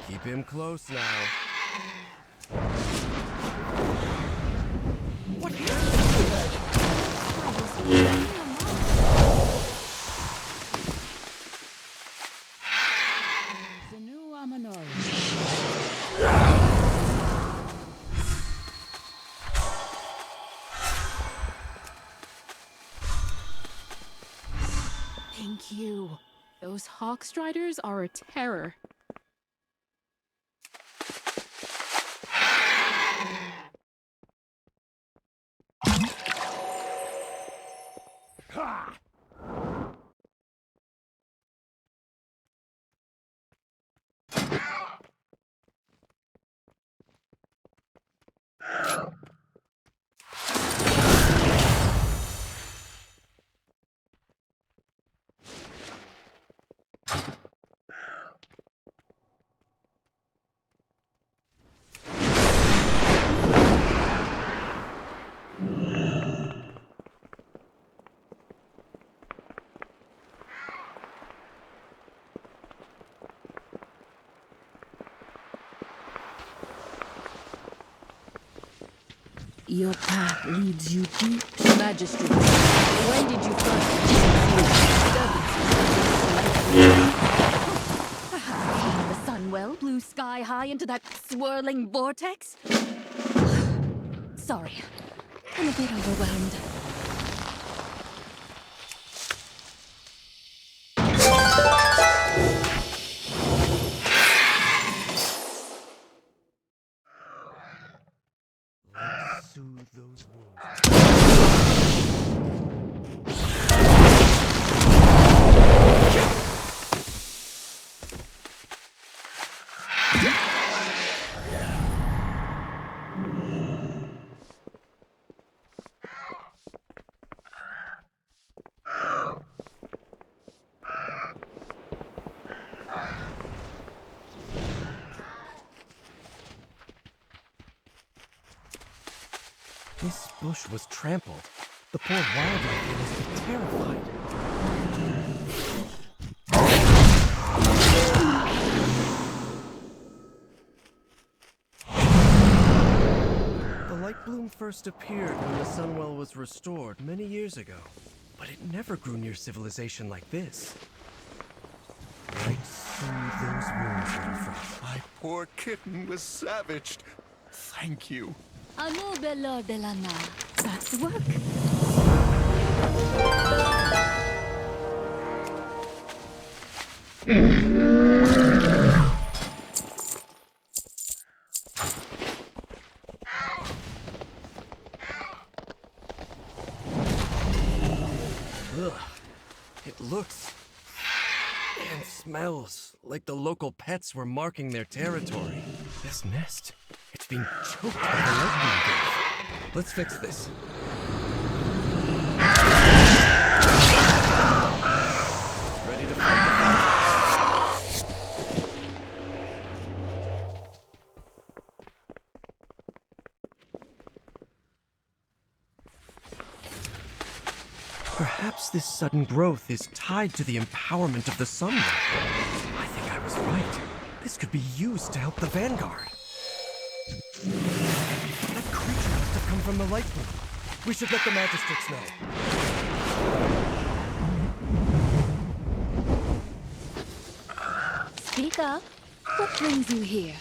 Keep him close now. What The new Amanore. Thank you. Those Hawkstriders are a terror. Your path leads you deep. Magistrate, when did you first the Sunwell blew sky high into that swirling vortex? Sorry, I'm a bit overwhelmed. Soothe those wounds. This bush was trampled. The poor wildlife must be terrified. The light bloom first appeared when the Sunwell was restored many years ago, but it never grew near civilization like this. Light soothe those wounds, little friend. My poor kitten was savaged. Thank you. Amo bello de la na. Back to work. Ugh. It looks and smells like the local pets were marking their territory. This nest, it's being choked by the lightning gate. Let's fix this. Ready to fight the fight? Perhaps this sudden growth is tied to the empowerment of the Sunlight. I think I was right. This could be used to help the Vanguard. That creature must have come from the light bloom. We should let the magistrates know. Speak up. What brings you here?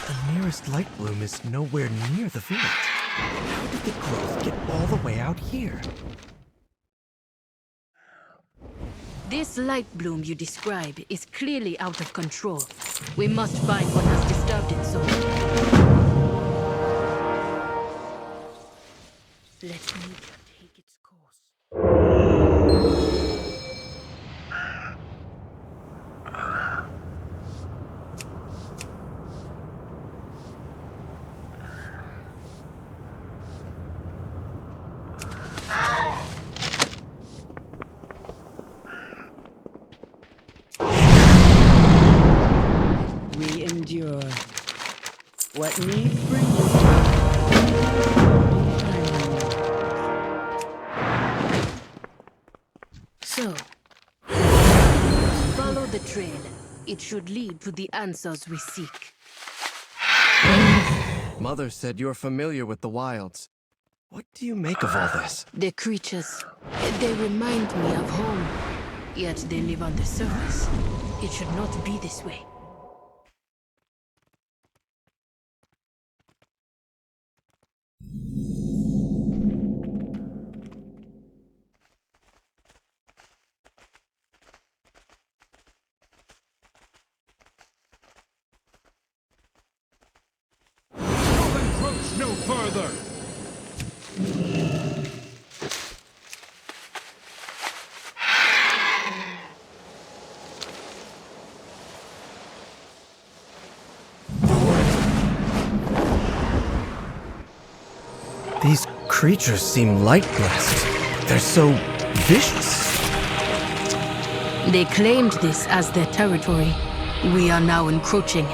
The nearest light bloom is nowhere near the village. How did the growth get all the way out here? This light bloom you describe is clearly out of control. We must find what has disturbed it so. Let me take its course. What needs bringing? So, follow the trail. It should lead to the answers we seek. Mother said you're familiar with the wilds. What do you make of all this? The creatures, they remind me of home. Yet they live on the surface. It should not be this way. Approach no further! These creatures seem light-blessed. They're so vicious. They claimed this as their territory. We are now encroaching.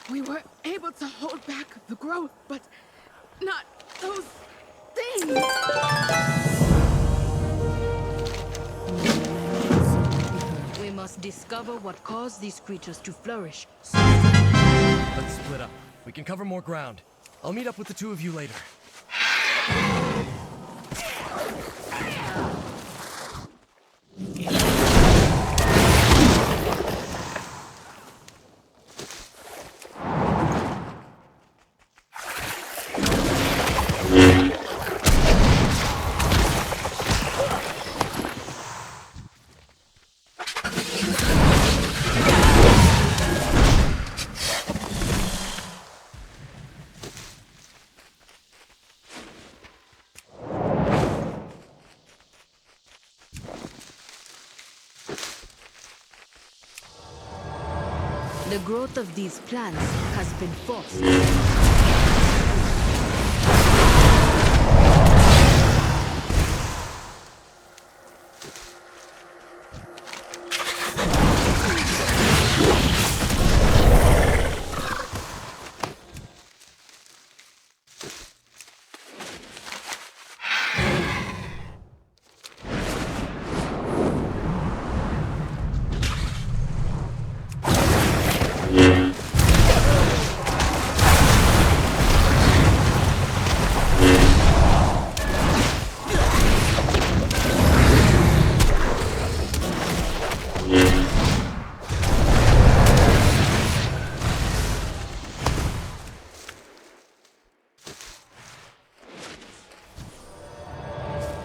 We were able to hold back the growth, but not those things! We must discover what caused these creatures to flourish. Let's split up. We can cover more ground. I'll meet up with the two of you later. The growth of these plants has been forced.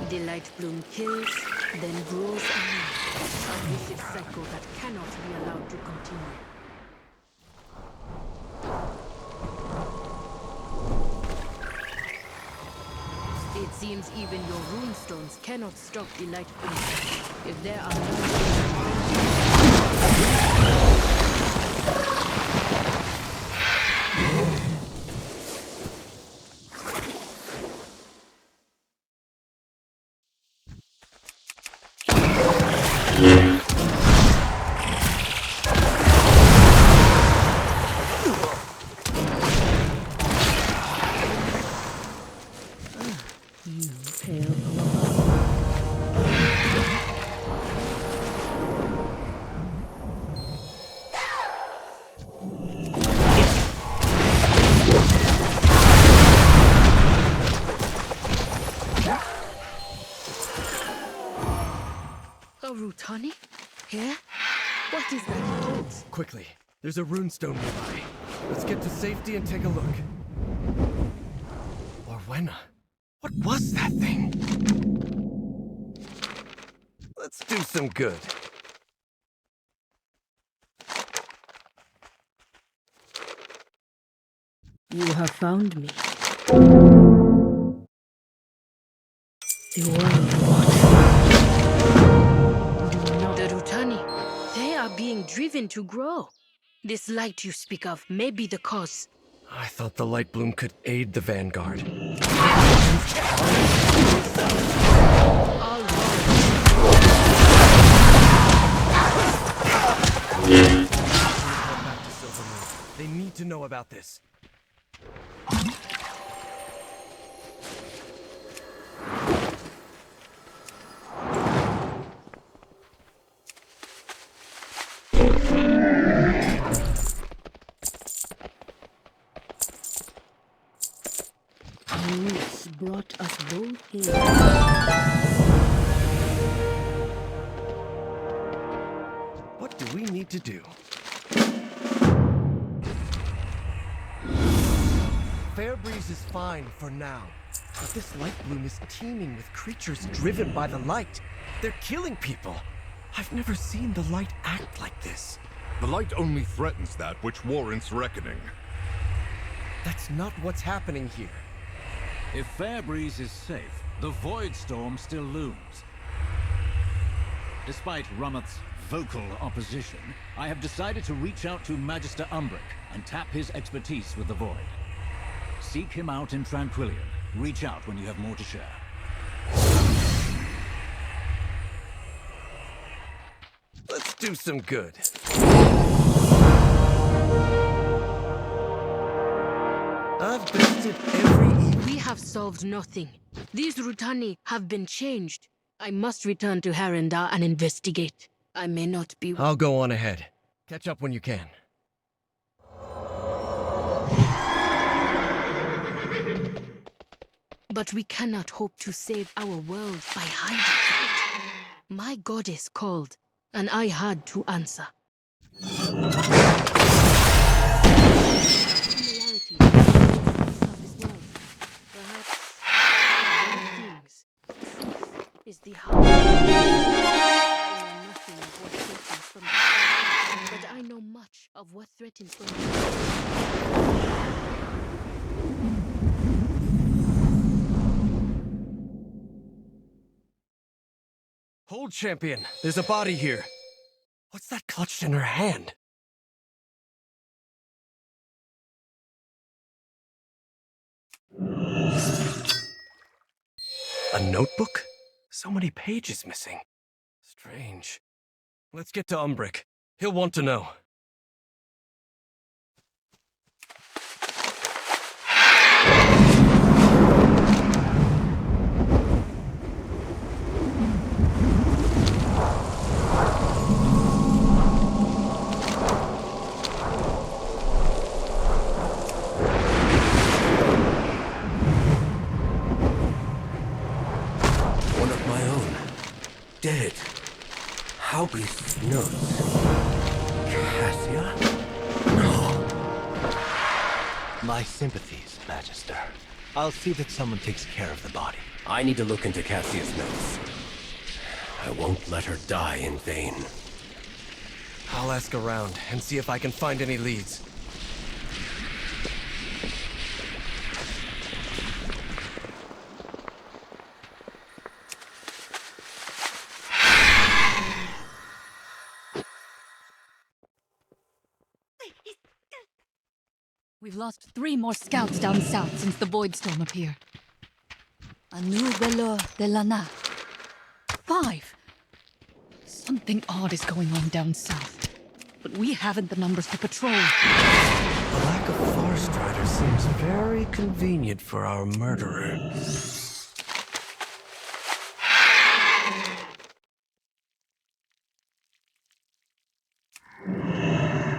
The light bloom kills, then grows anew. A vicious cycle that cannot be allowed to continue. It seems even your runestones cannot stop the light bloom. If there are no You pale A Rutani? Here? What is that? Quickly, there's a runestone nearby. Let's get to safety and take a look. Orwena, what was that thing? Let's do some good. You have found me. The world watches. The Rutani, they are being driven to grow. This light you speak of may be the cause. I thought the light bloom could aid the Vanguard. They need to know about this. Roots brought us both here. What do we need to do? Fairbreeze is fine for now, but this light bloom is teeming with creatures driven by the light. They're killing people. I've never seen the light act like this. The light only threatens that which warrants reckoning. That's not what's happening here. If Fairbreeze is safe, the Void Storm still looms. Despite Rummoth's vocal opposition, I have decided to reach out to Magister Umbric and tap his expertise with the Void. Seek him out in Tranquillion. Reach out when you have more to share. Let's do some good. I've bested every... We have solved nothing. These Rutani have been changed. I must return to Harendar and investigate. I may not be... I'll go on ahead. Catch up when you can. But we cannot hope to save our world by hiding it. My goddess called, and I had to answer. Is the heart. I know nothing of what threatens from the but I know much of what threatens from Hold, champion! There's a body here! What's that clutched in her hand? A notebook? So many pages missing. Strange. Let's get to Umbric. He'll want to know. Dead. Haubie's notes. Cassia? No. My sympathies, Magister. I'll see that someone takes care of the body. I need to look into Cassia's notes. I won't let her die in vain. I'll ask around and see if I can find any leads. We've lost 3 more scouts down south since the Void Storm appeared. Anu Belor de Lana. 5. Something odd is going on down south, but we haven't the numbers to patrol. The lack of Farstrider seems very convenient for our murderer.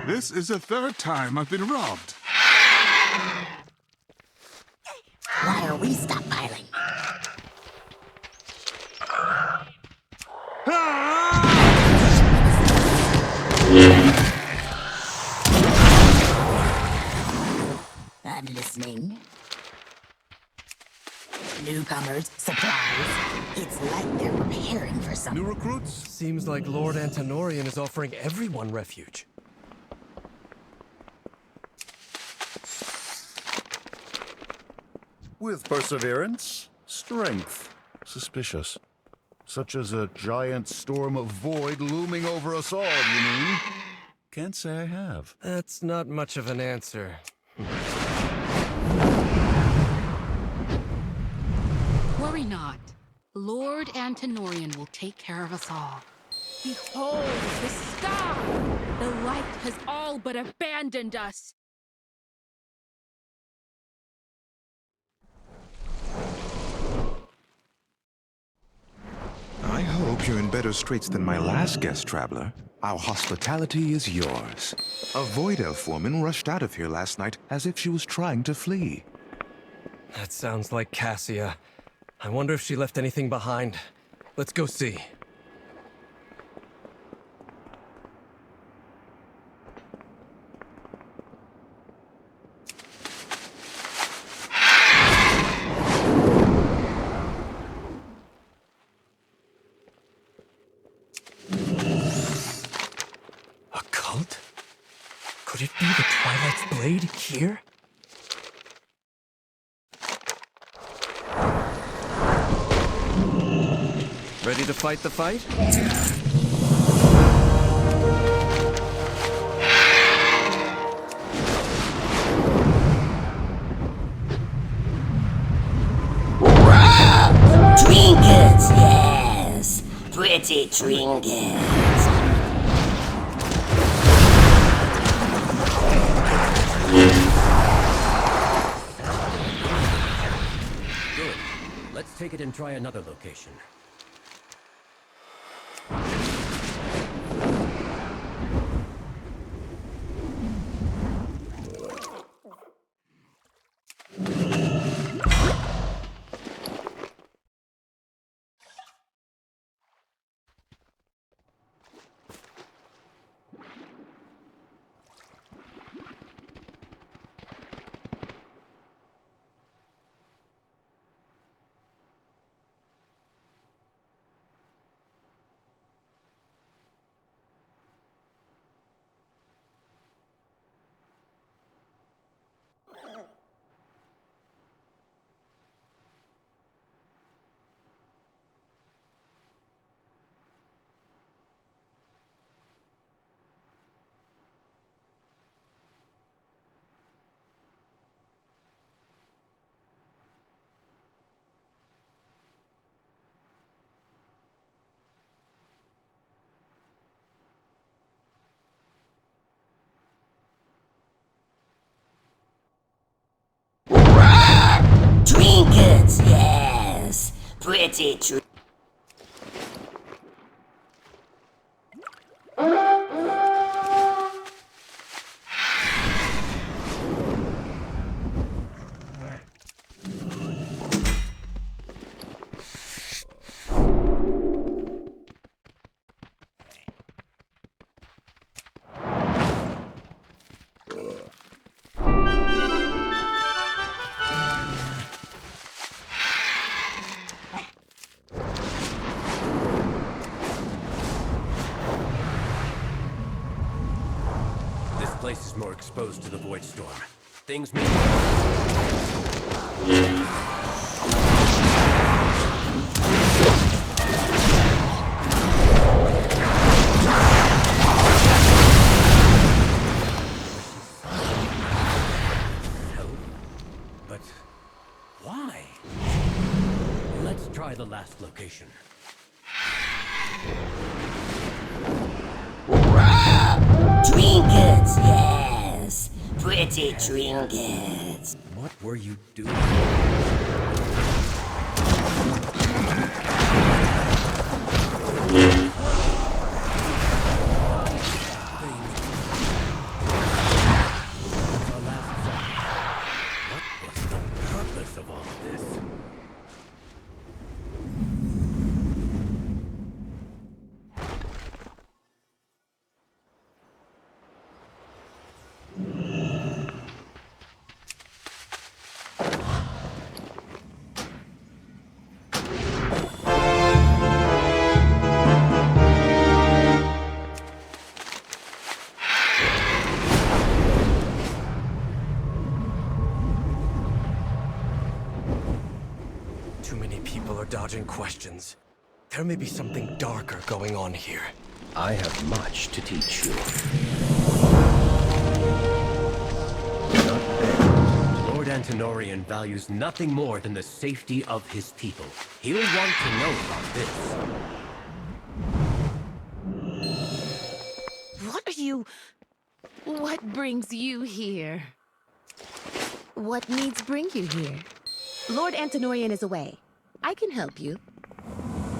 This is the third time I've been robbed. Why are we stockpiling? I'm listening. Newcomers, supplies. It's like they're preparing for something. New recruits? Seems like Lord Antenorian is offering everyone refuge. With perseverance, strength. Suspicious. Such as a giant storm of void looming over us all, you mean? Can't say I have. That's not much of an answer. Worry not. Lord Antenorian will take care of us all. Behold the star! The light has all but abandoned us. I hope you're in better straits than my last guest traveler. Our hospitality is yours. A Void Elf woman rushed out of here last night as if she was trying to flee. That sounds like Cassia. I wonder if she left anything behind. Let's go see. A cult? Could it be the Twilight's blade here? Ready to fight the fight? Trinkets, yes. Pretty trinkets. Good. Let's take it and try another location. Trinkets, yes. Pretty trinkets. This place is more exposed to the Void Storm. Things may... But why? Let's try the last location. yes. Pretty trinkets. What were you doing? What was the purpose of all of this? Too many people are dodging questions. There may be something darker going on here. I have much to teach you. Not fair. Lord Antenorian values nothing more than the safety of his people. He'll want to know about this. What brings you here? What needs bring you here? Lord Antenorian is away. I can help you.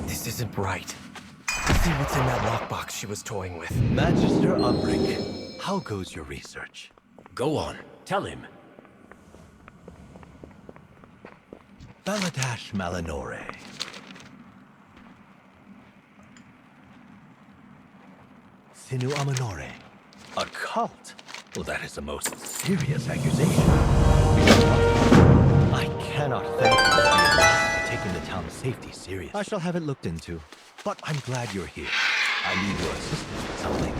This isn't right. See what's in that lockbox she was toying with. Magister Umbric, how goes your research? Go on, tell him. Baladash Malinore. Sinu Amanore. A cult? Well, that is a most serious accusation. I cannot thank you for taking the town's safety serious. I shall have it looked into. But I'm glad you're here. I need your assistance with something.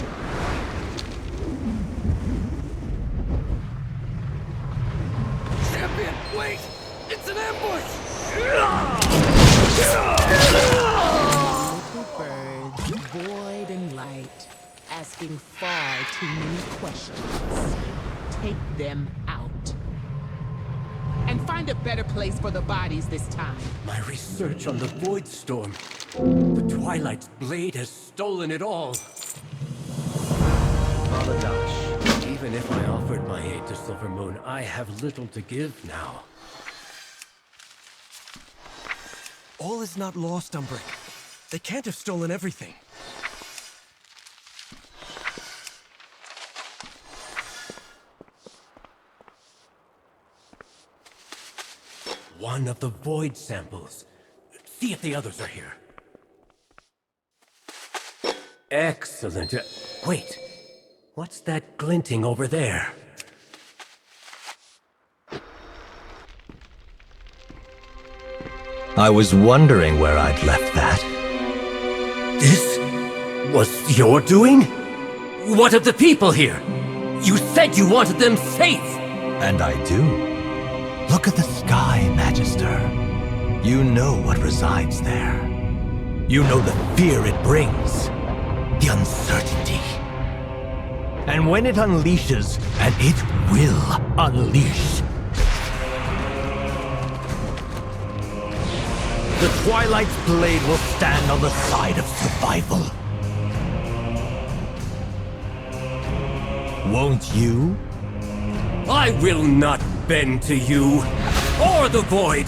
Champion, wait! It's an ambush! Little birds, void and light, asking far too many questions. Take them out. And find a better place for the bodies this time. My research on the Void Storm. The Twilight's blade has stolen it all. Baladash. Even if I offered my aid to Silvermoon, I have little to give now. All is not lost, Umbric. They can't have stolen everything. One of the Void samples. See if the others are here. Excellent. Wait. What's that glinting over there? I was wondering where I'd left that. This was your doing? What of the people here? You said you wanted them safe! And I do. Look at the sky, Magister. You know what resides there. You know the fear it brings. The uncertainty. And when it unleashes, and it will unleash, the Twilight's blade will stand on the side of survival. Won't you? I will not bend to you, or the Void!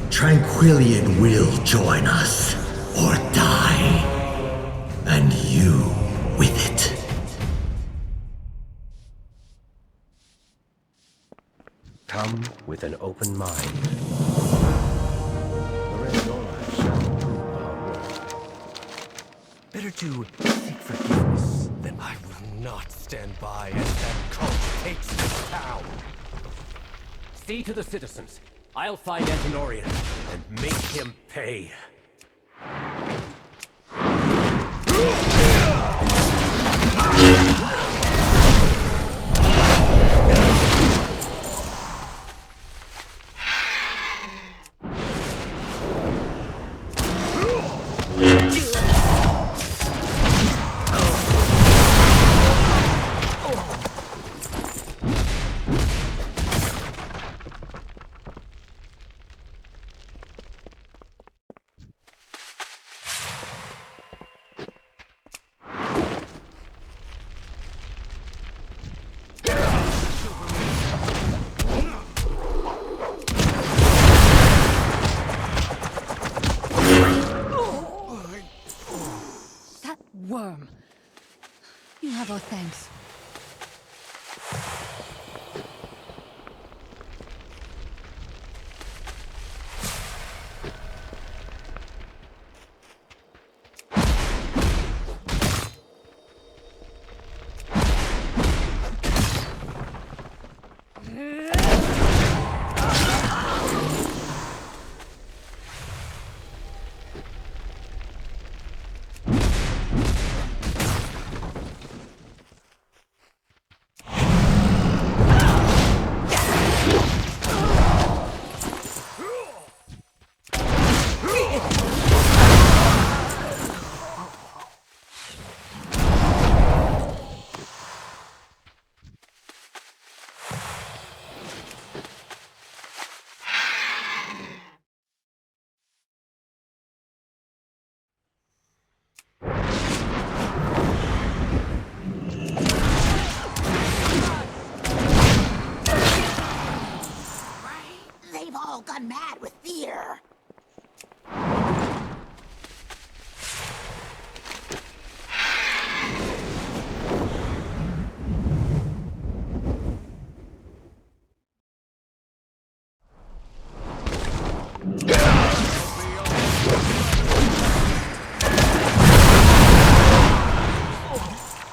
Tranquillian will join us, or die. And you with it. Come with an open mind. Better to seek forgiveness than I will not stand by as that cult takes this town. See to the citizens. I'll find Antenorian and make him pay. have our thanks. They've all gone mad with fear.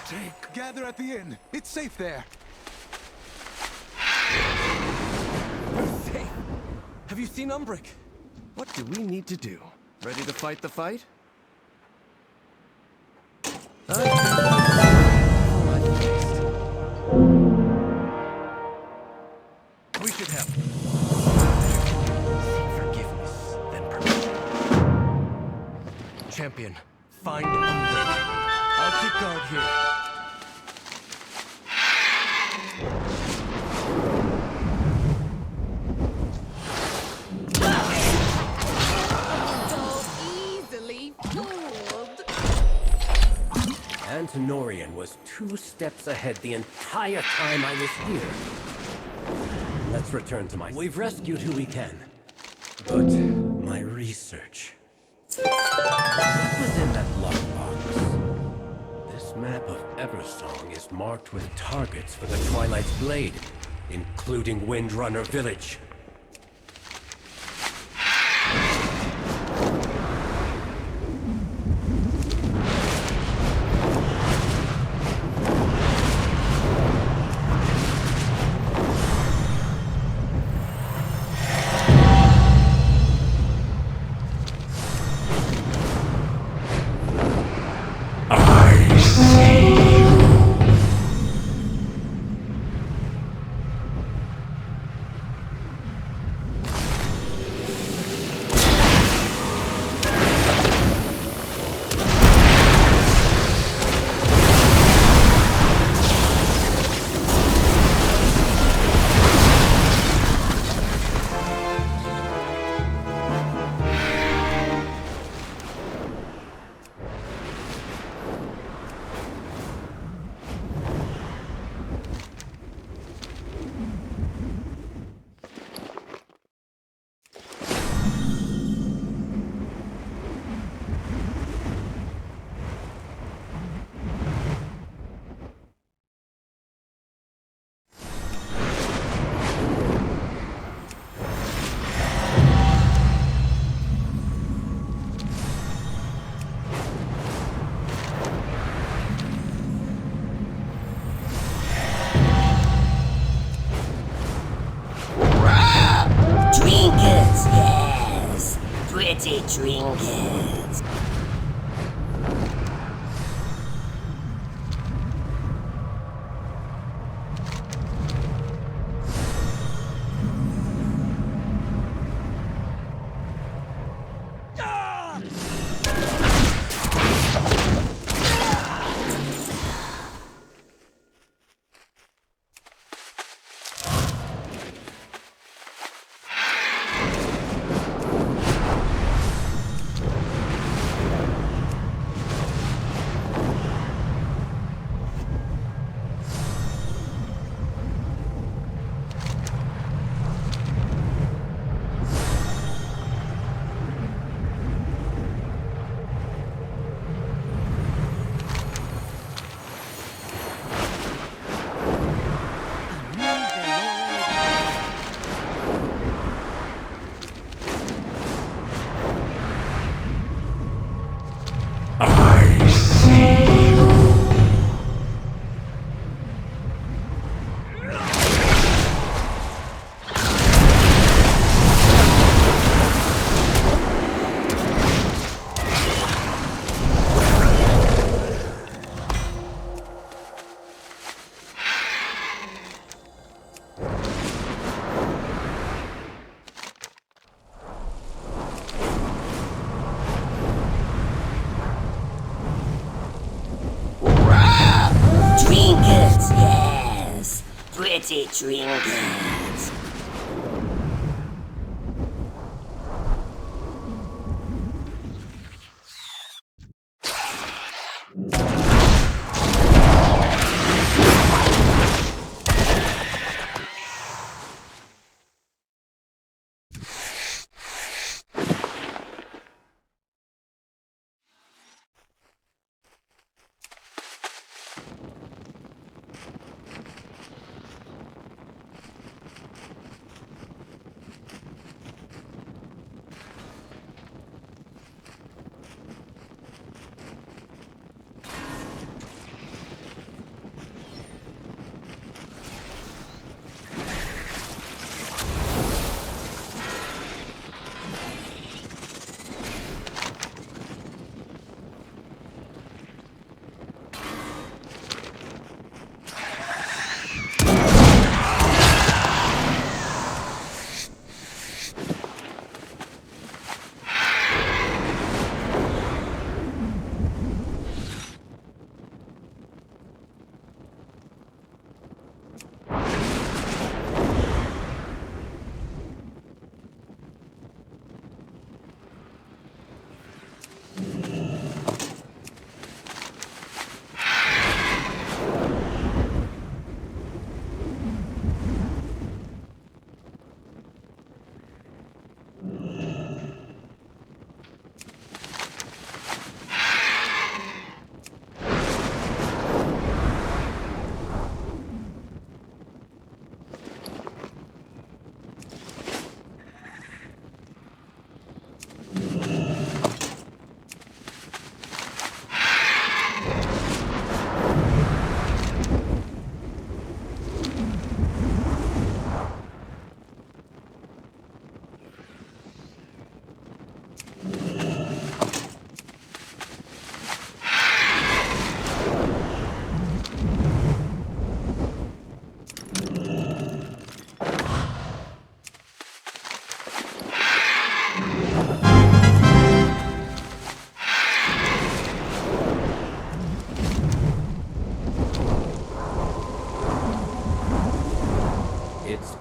Jake, gather at the inn. It's safe there. Hey, have you seen Umbric? What do we need to do? Ready to fight the fight? We should help. Seek forgiveness, then permission. Champion, find Umbric. I'll keep guard here. Antenorian was 2 steps ahead the entire time I was here. Let's return to my... We've rescued who we can. But my research... What was in that lockbox? This map of Eversong is marked with targets for the Twilight's Blade, including Windrunner Village. Trinkets, yes. Pretty trinkets. pretty trinket.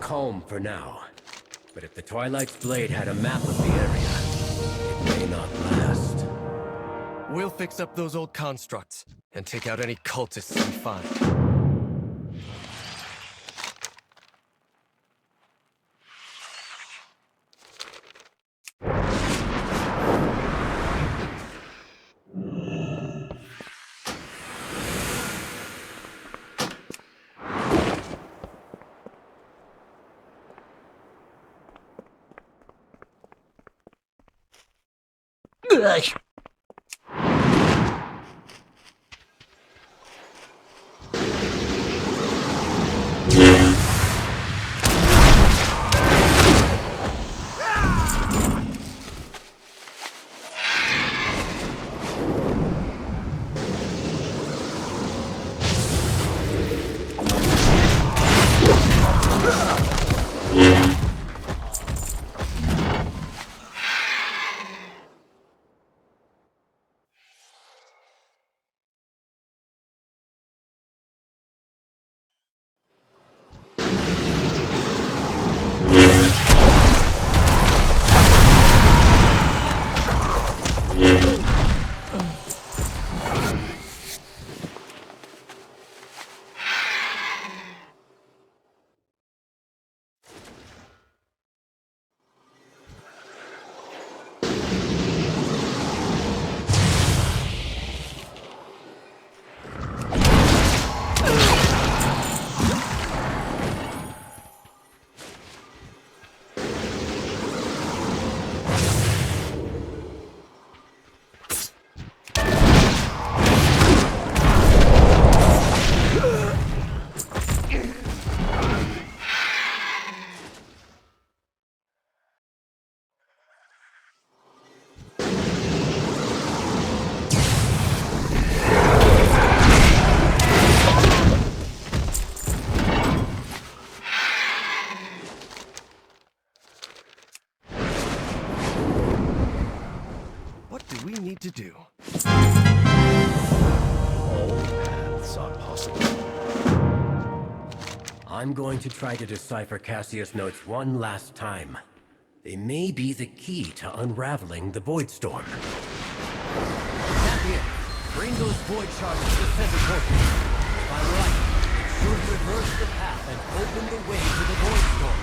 Calm for now. But if the Twilight's blade had a map of the area, it may not last. We'll fix up those old constructs and take out any cultists we find. Need to do. All paths are possible. I'm going to try to decipher Cassius' notes one last time. They may be the key to unraveling the Void Storm. Champion, bring those Void Shards to the center portal. If I'm right, it should reverse the path and open the way to the Void Storm.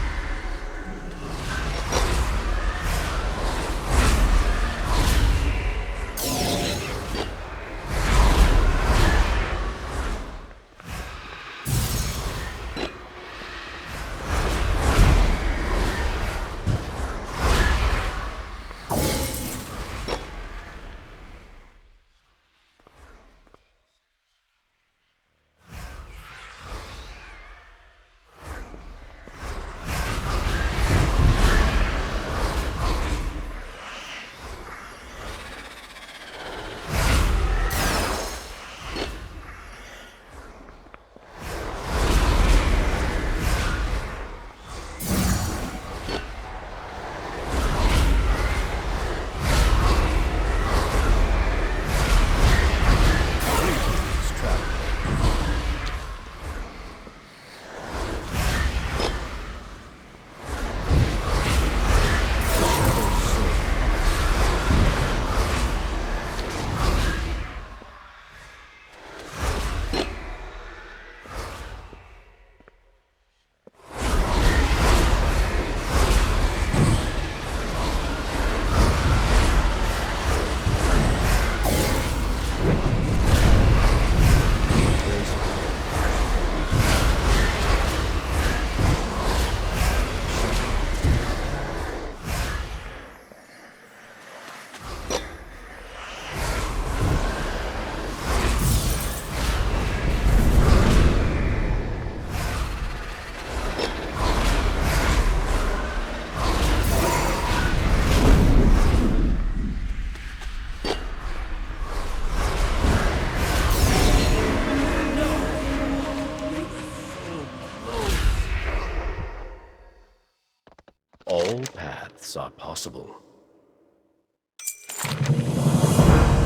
All paths are possible.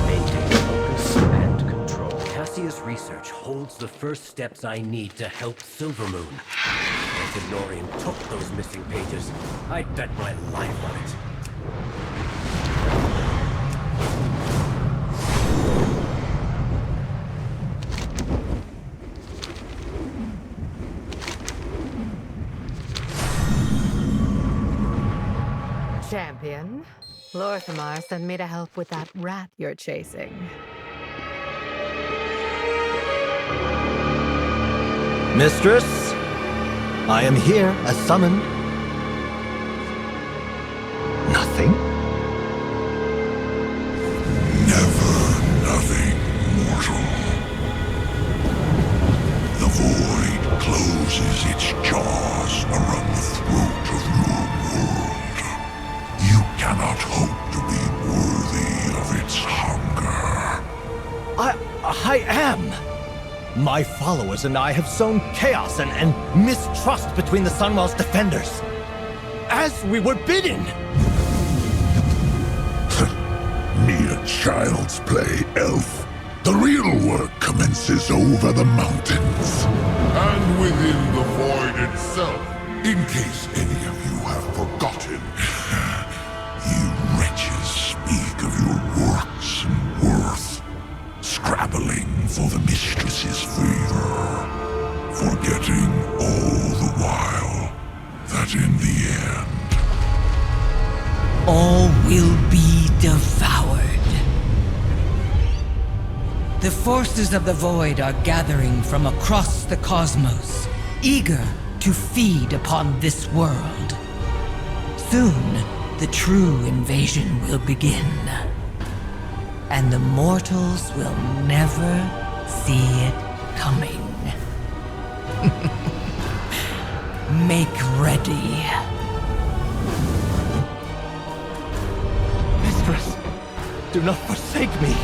Maintain focus and control. Cassius' research holds the first steps I need to help Silvermoon. If Tenorian took those missing pages, I'd bet my life on it. Champion, Lorthamar sent me to help with that rat you're chasing. Mistress, I am here as summoned. Nothing? Nothing, mortal. The void closes its jaws around the throat of your world. You cannot hope to be worthy of its hunger. I am! My followers and I have sown chaos and mistrust between the Sunwell's defenders. As we were bidden! Mere child's play, elf. The real work commences over the mountains. And within the void itself. In case any of you have forgotten, you wretches speak of your works and worth, scrabbling for the mistress's favor, forgetting all the while that in the end, all will be devoured. The forces of the void are gathering from across the cosmos, eager to feed upon this world. Soon, the true invasion will begin, and the mortals will never see it coming. Make ready. Mistress, do not forsake me.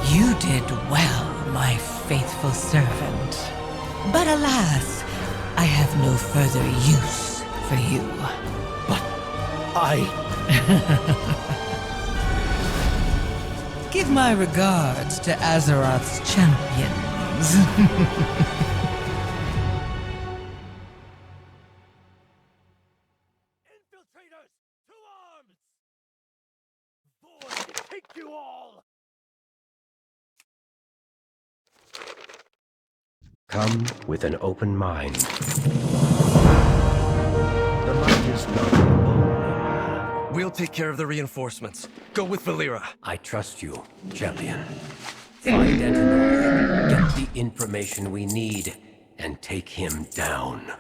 You did well, my faithful servant. But alas, I have no further use for you. But I... Give my regards to Azeroth's champions. Infiltrators, to arms! Void, take you all! Come with an open mind. The light is not the only path. We'll take care of the reinforcements. Go with Valera. I trust you, champion. Find Antonorian, get the information we need, and take him down.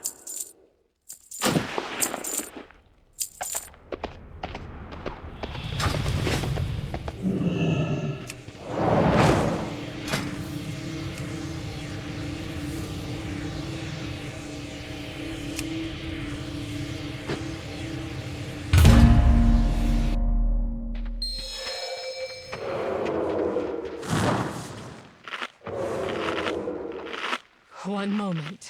One moment.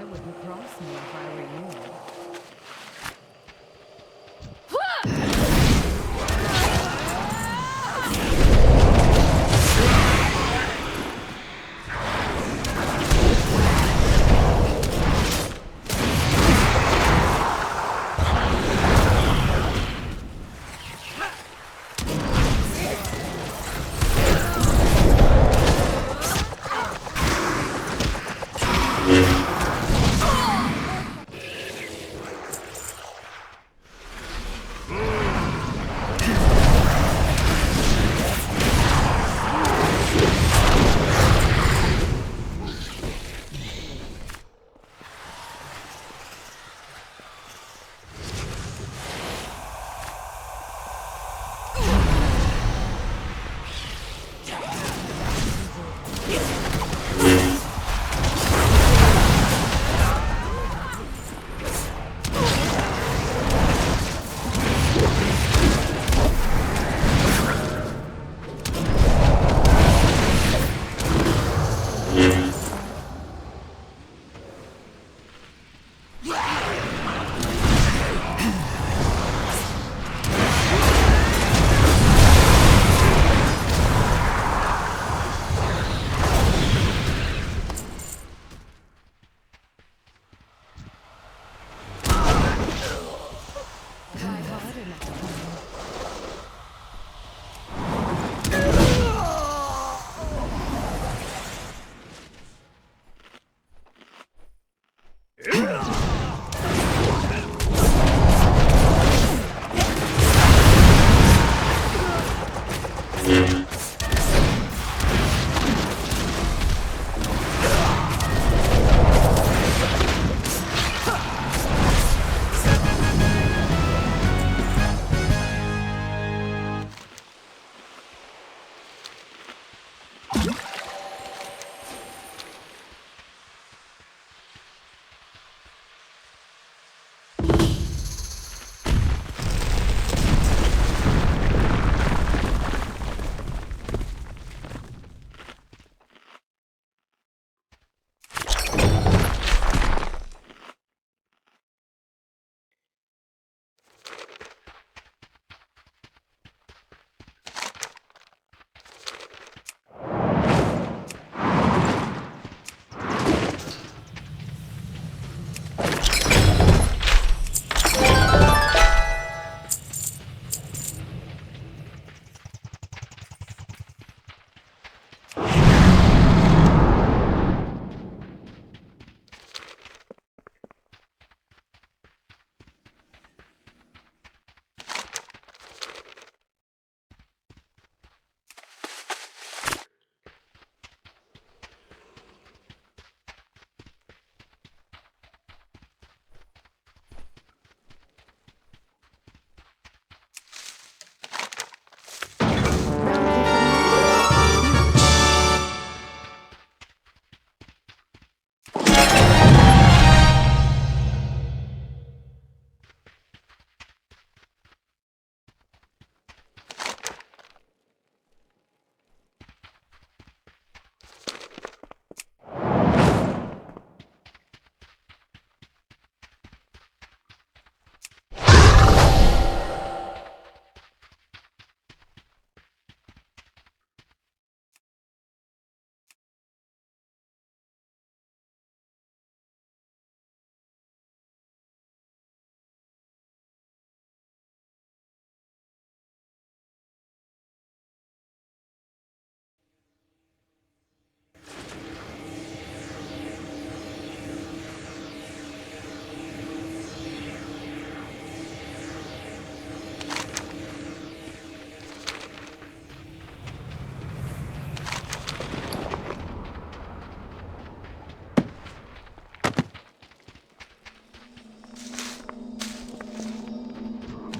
wouldn't cross me if I were you.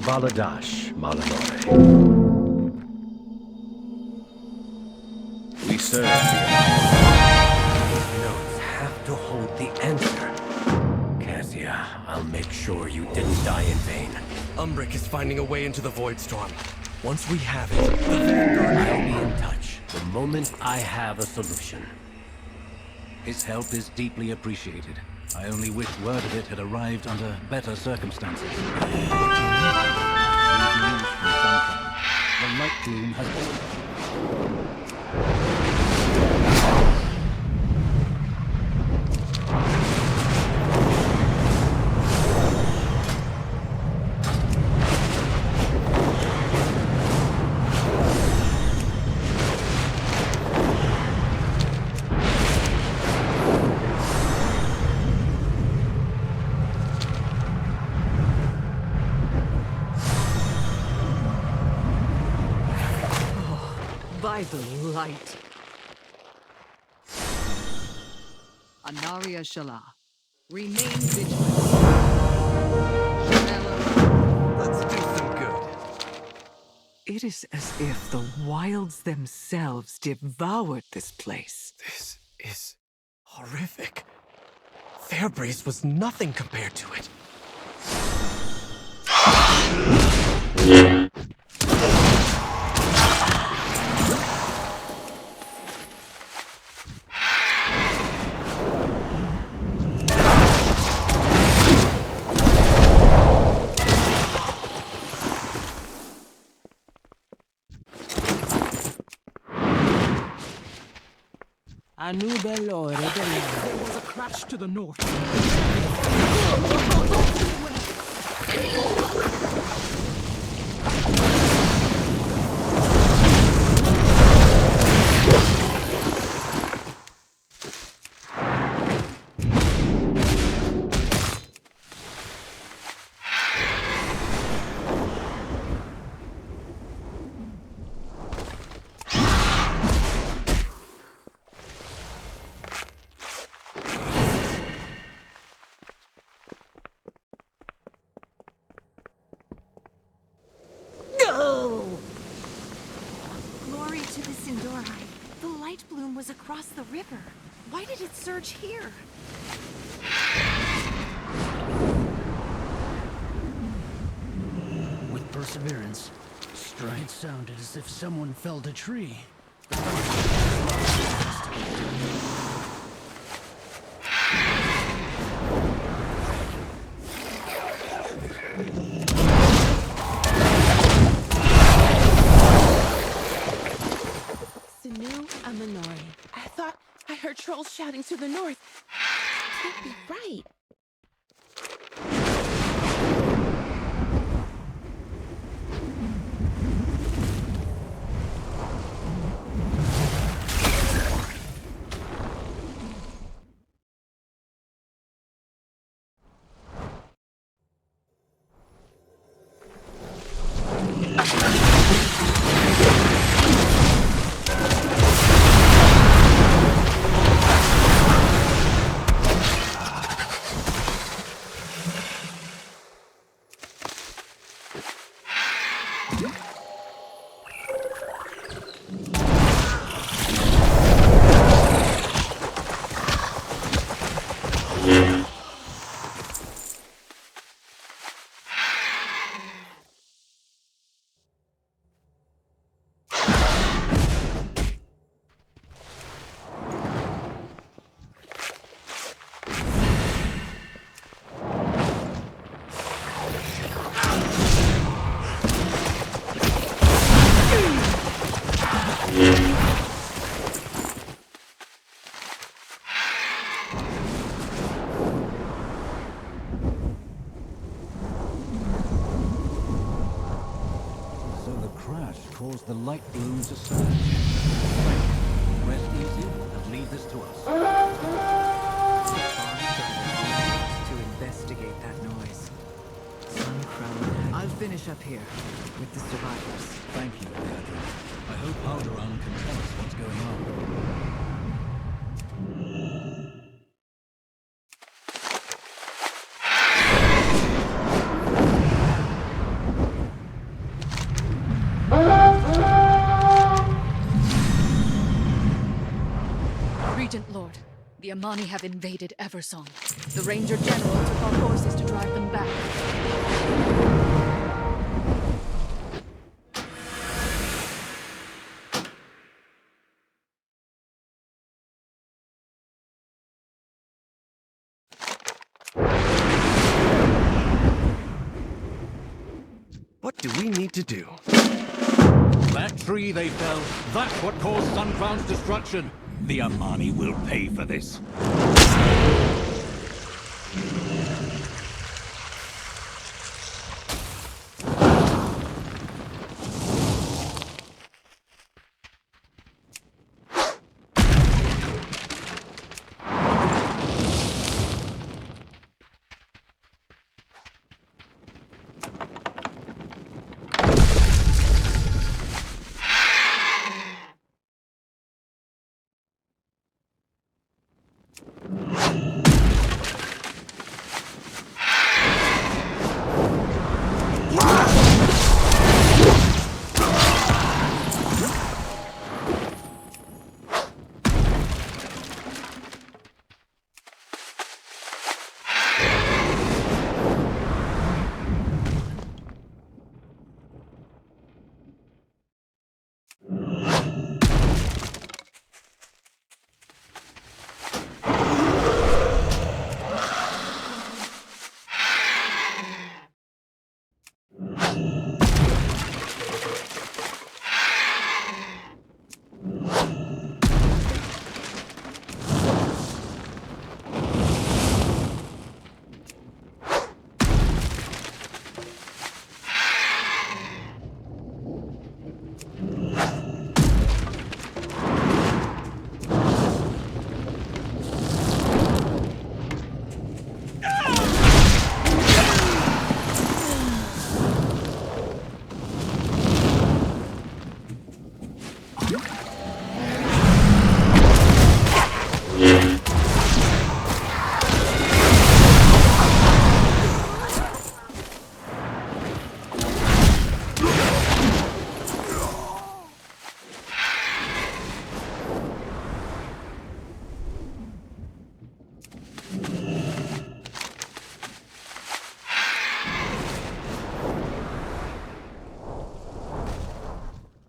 Baladash, Malanore. We serve the These notes have to hold the answer. Cassia, I'll make sure you didn't die in vain. Umbric is finding a way into the Void Storm. Once we have it, the Vanguard... I'll be in touch the moment I have a solution. His help is deeply appreciated. I only wish word of it had arrived under better circumstances. We've news from Suncrown. The light bloom has by the light. Anaria Shala. Remain vigilant. Let's do some good. It is as if the wilds themselves devoured this place. This is horrific. Fairbreeze was nothing compared to it. There was a crash to the north. Glory to the Sindorai. The light bloom was across the river. Why did it surge here? With perseverance, strides sounded as if someone felled a tree. Sinu Amanori. I thought I heard trolls shouting to the north. Can't be right. caused the light bloom to surge. Rest easy and leave this to us. To investigate that noise. Sun Crown. I'll finish up here with the survivors. Thank you, Leandro. I hope Alderaan can tell us what's going on. Regent Lord, the Amani have invaded Eversong. The Ranger General took our forces to drive them back. What do we need to do? That tree they fell, that's what caused Suncrown's destruction. The Amani will pay for this.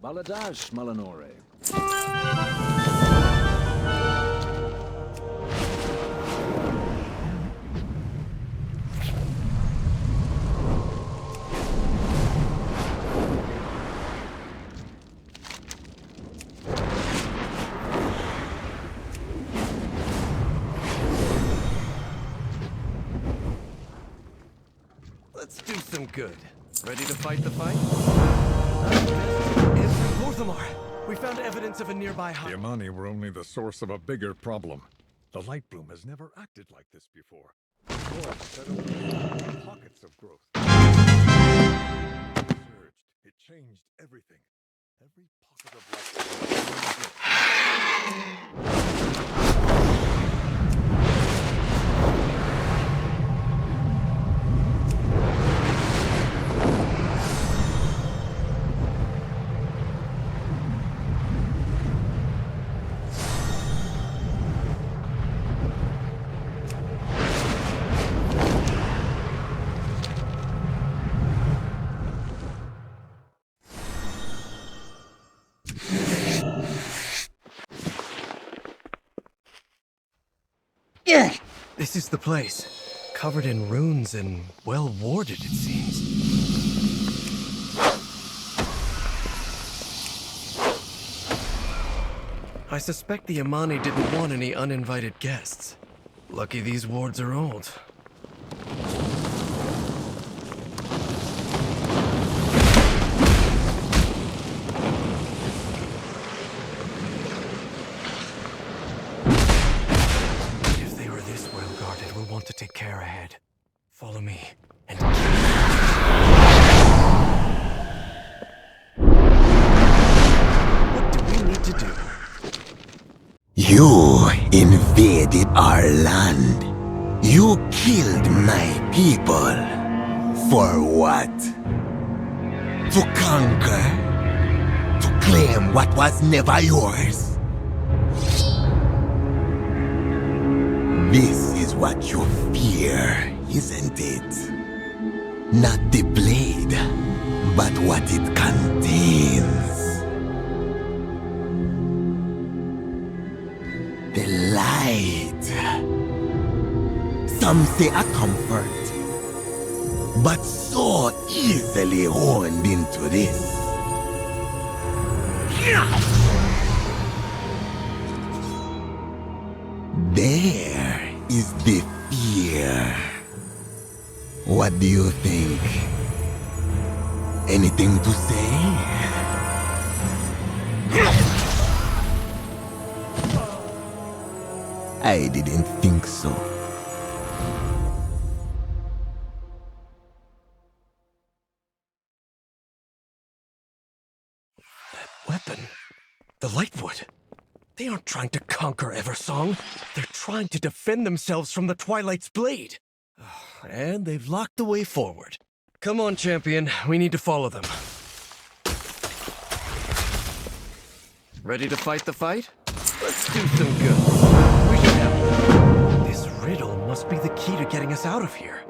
Baladash, Malanore. Let's do some good. Ready to fight the fight? Orthamar! We found evidence of a nearby The Amani were only the source of a bigger problem. The light bloom has never acted like this before. Pockets of growth. It surged. It changed everything. Every pocket of This is the place. Covered in runes and well warded, it seems. I suspect the Amani didn't want any uninvited guests. Lucky these wards are old. To take care ahead. Follow me, and... What do we need to do? You invaded our land. You killed my people. For what? To conquer? To claim what was never yours? This is what you fear, isn't it? Not the blade, but what it contains. The light. Some say a comfort, but so easily horned into this. There is the fear. What do you think? Anything to say? I didn't think so. Weapon? The Lightwood? They aren't trying to conquer Eversong. They're trying to defend themselves from the Twilight's blade. And they've locked the way forward. Come on, champion. We need to follow them. Ready to fight the fight? Let's do some good. We should have... This riddle must be the key to getting us out of here.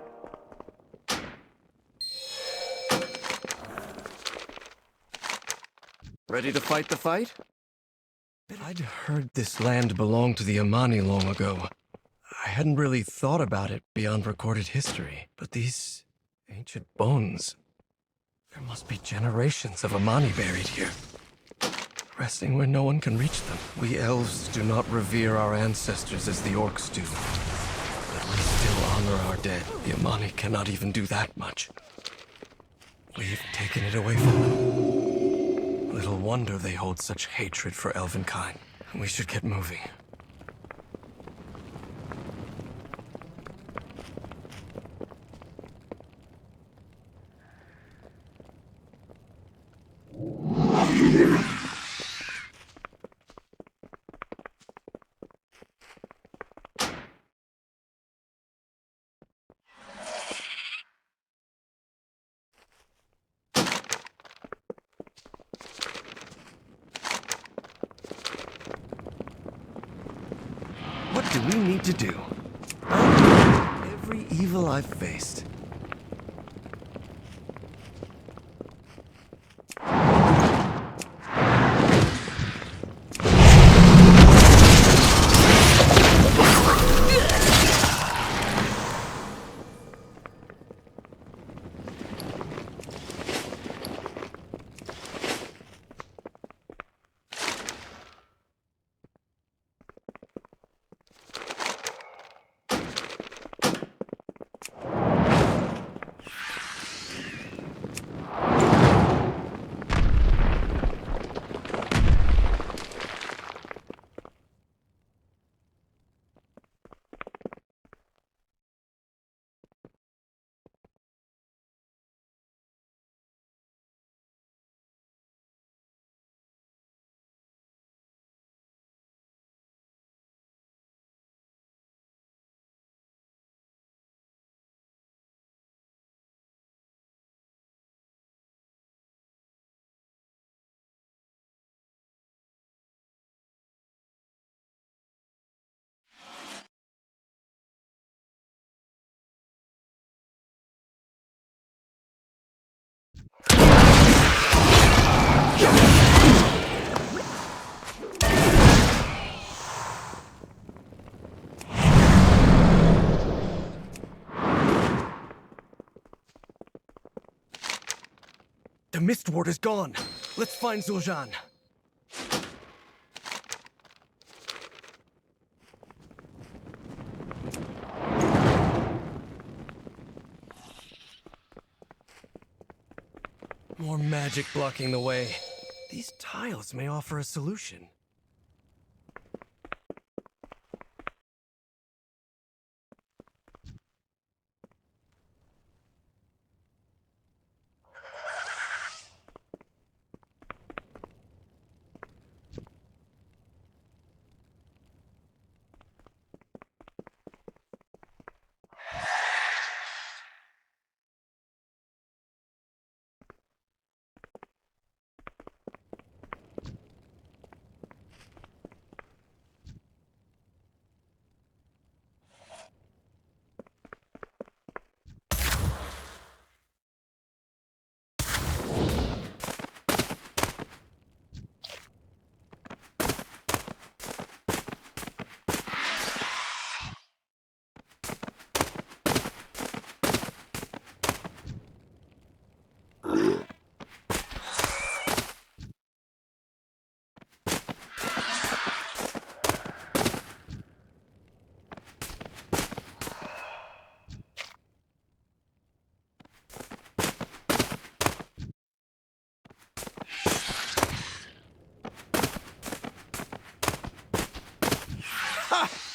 Ready to fight the fight? I'd heard this land belonged to the Amani long ago. I hadn't really thought about it beyond recorded history. But these ancient bones... There must be generations of Amani buried here, resting where no one can reach them. We elves do not revere our ancestors as the orcs do. But we still honor our dead. The Amani cannot even do that much. We've taken it away from them. Little wonder they hold such hatred for elvenkind. We should get moving. What do we need to do? Every evil I've faced. The mist ward is gone. Let's find Zul'jin. More magic blocking the way. These tiles may offer a solution.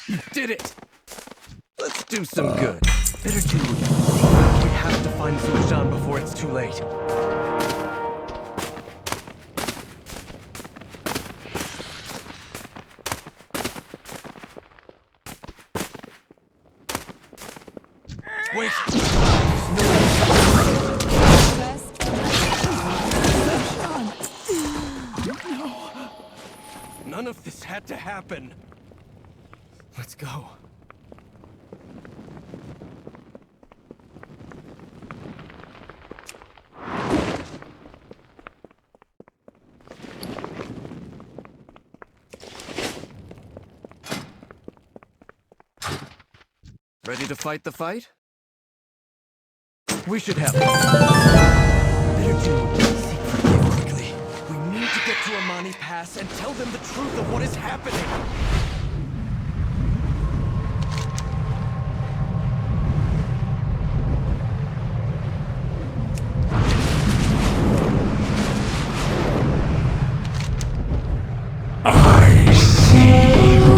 You did it! Let's do some good. Better do. We have to find Zul'Shan before it's too late. Wait! No! None of this had to happen. Let's go. Ready to fight the fight? We should have Better do seek forgive quickly. We need to get to Amani Pass and tell them the truth of what is happening. I see you.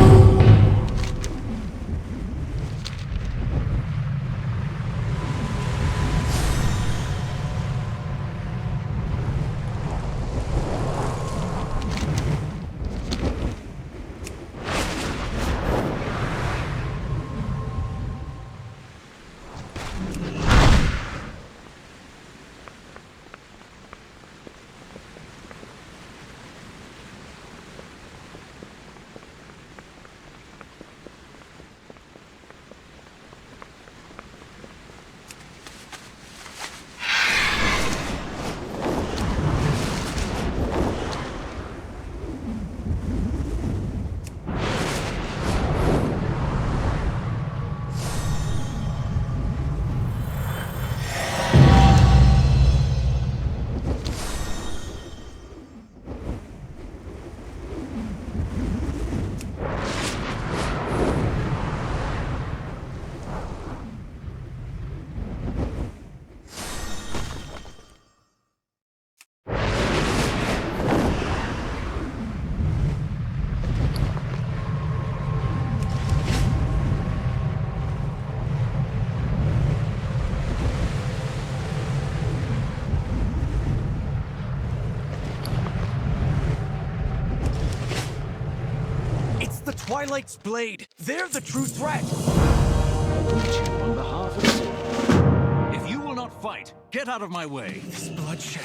Twilight's blade! They're the true threat! On behalf of Sin. If you will not fight, get out of my way. This bloodshed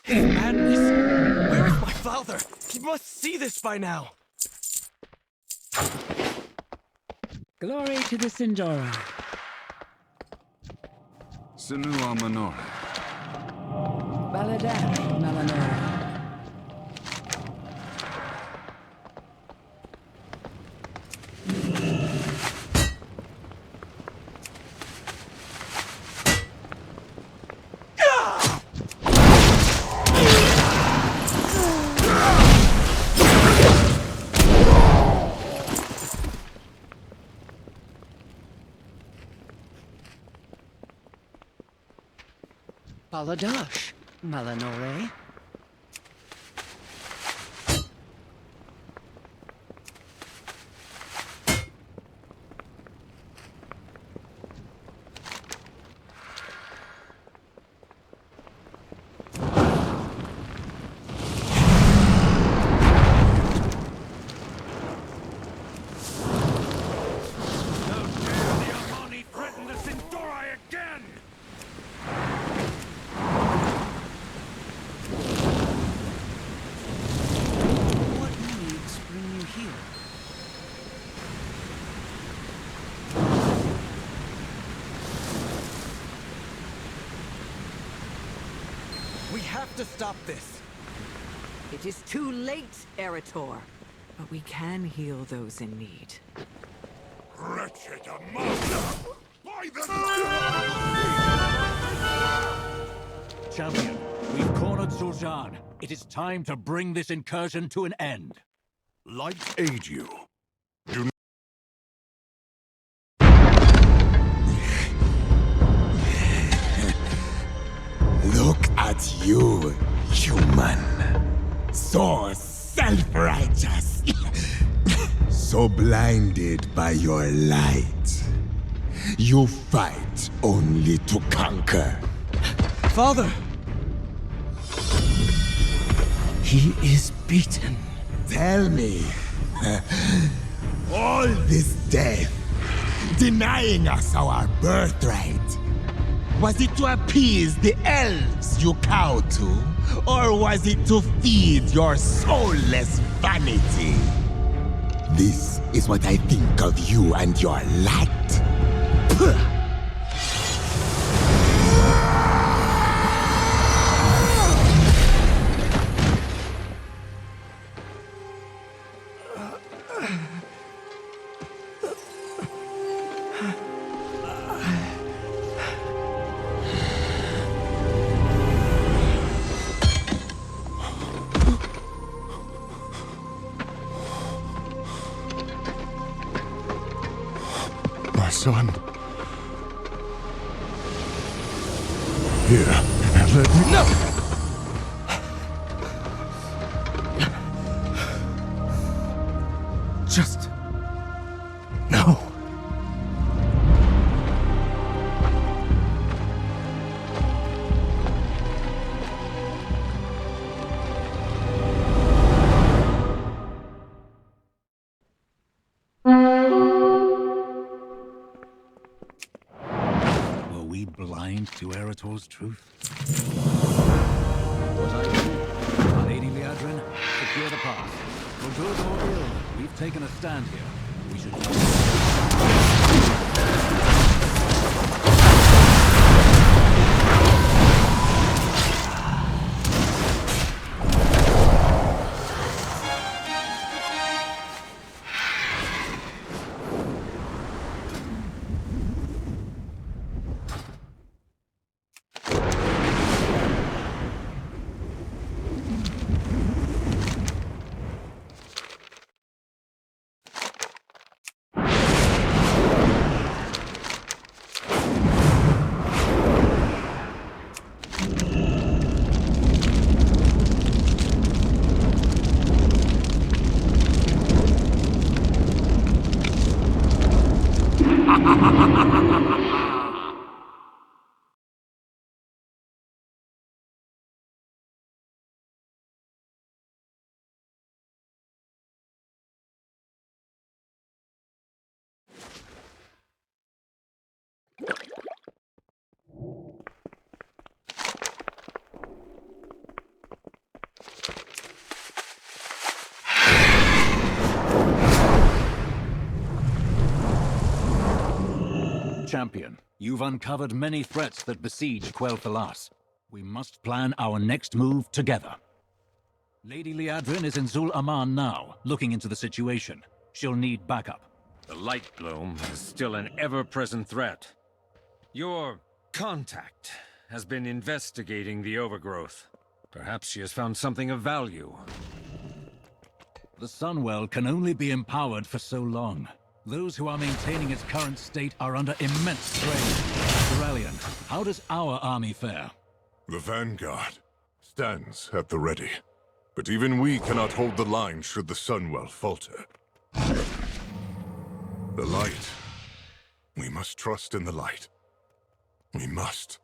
is madness. Where is my father? He must see this by now. Glory to the Sindora. Sinu Amanore. Baladash, Melanora. Baladash, Melanore. We have to stop this. It is too late, Erator. But we can heal those in need. Wretched Amanda! By the Champion, we've cornered Zul'Shan. It is time to bring this incursion to an end. Light aid you. Do Look at you, human. So self-righteous. So so blinded by your light. You fight only to conquer. Father! He is beaten. Tell me, all this death, denying us our birthright, was it to appease the elves you cow to, or was it to feed your soulless vanity? This is what I think of you and your light. My son. Here, let me... No! Just... No. Were we blind to Erator's truth? What I do? Our Lady Liadrin, secure the pass. For good or ill, we've taken a stand here. We should... Champion, you've uncovered many threats that besiege Quel'Thalas. We must plan our next move together. Lady Liadrin is in Zul Aman now, looking into the situation. She'll need backup. The Light Bloom is still an ever-present threat. Your contact has been investigating the overgrowth. Perhaps she has found something of value. The Sunwell can only be empowered for so long. Those who are maintaining its current state are under immense strain. Duralian, how does our army fare? The vanguard stands at the ready. But even we cannot hold the line should the Sunwell falter. The light. We must trust in the light. We must.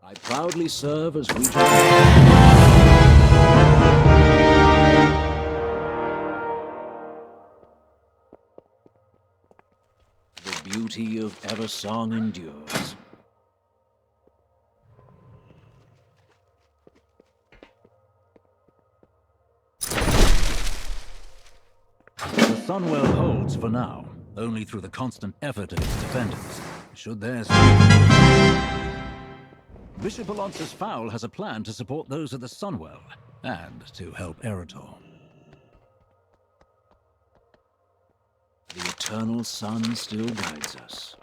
I proudly serve as Regent. The beauty of Eversong endures. The Sunwell holds for now. only through the constant effort of its defenders. Should theirs... Bishop Alonsis Fowl has a plan to support those of the Sunwell, and to help Eretor. The eternal sun still guides us.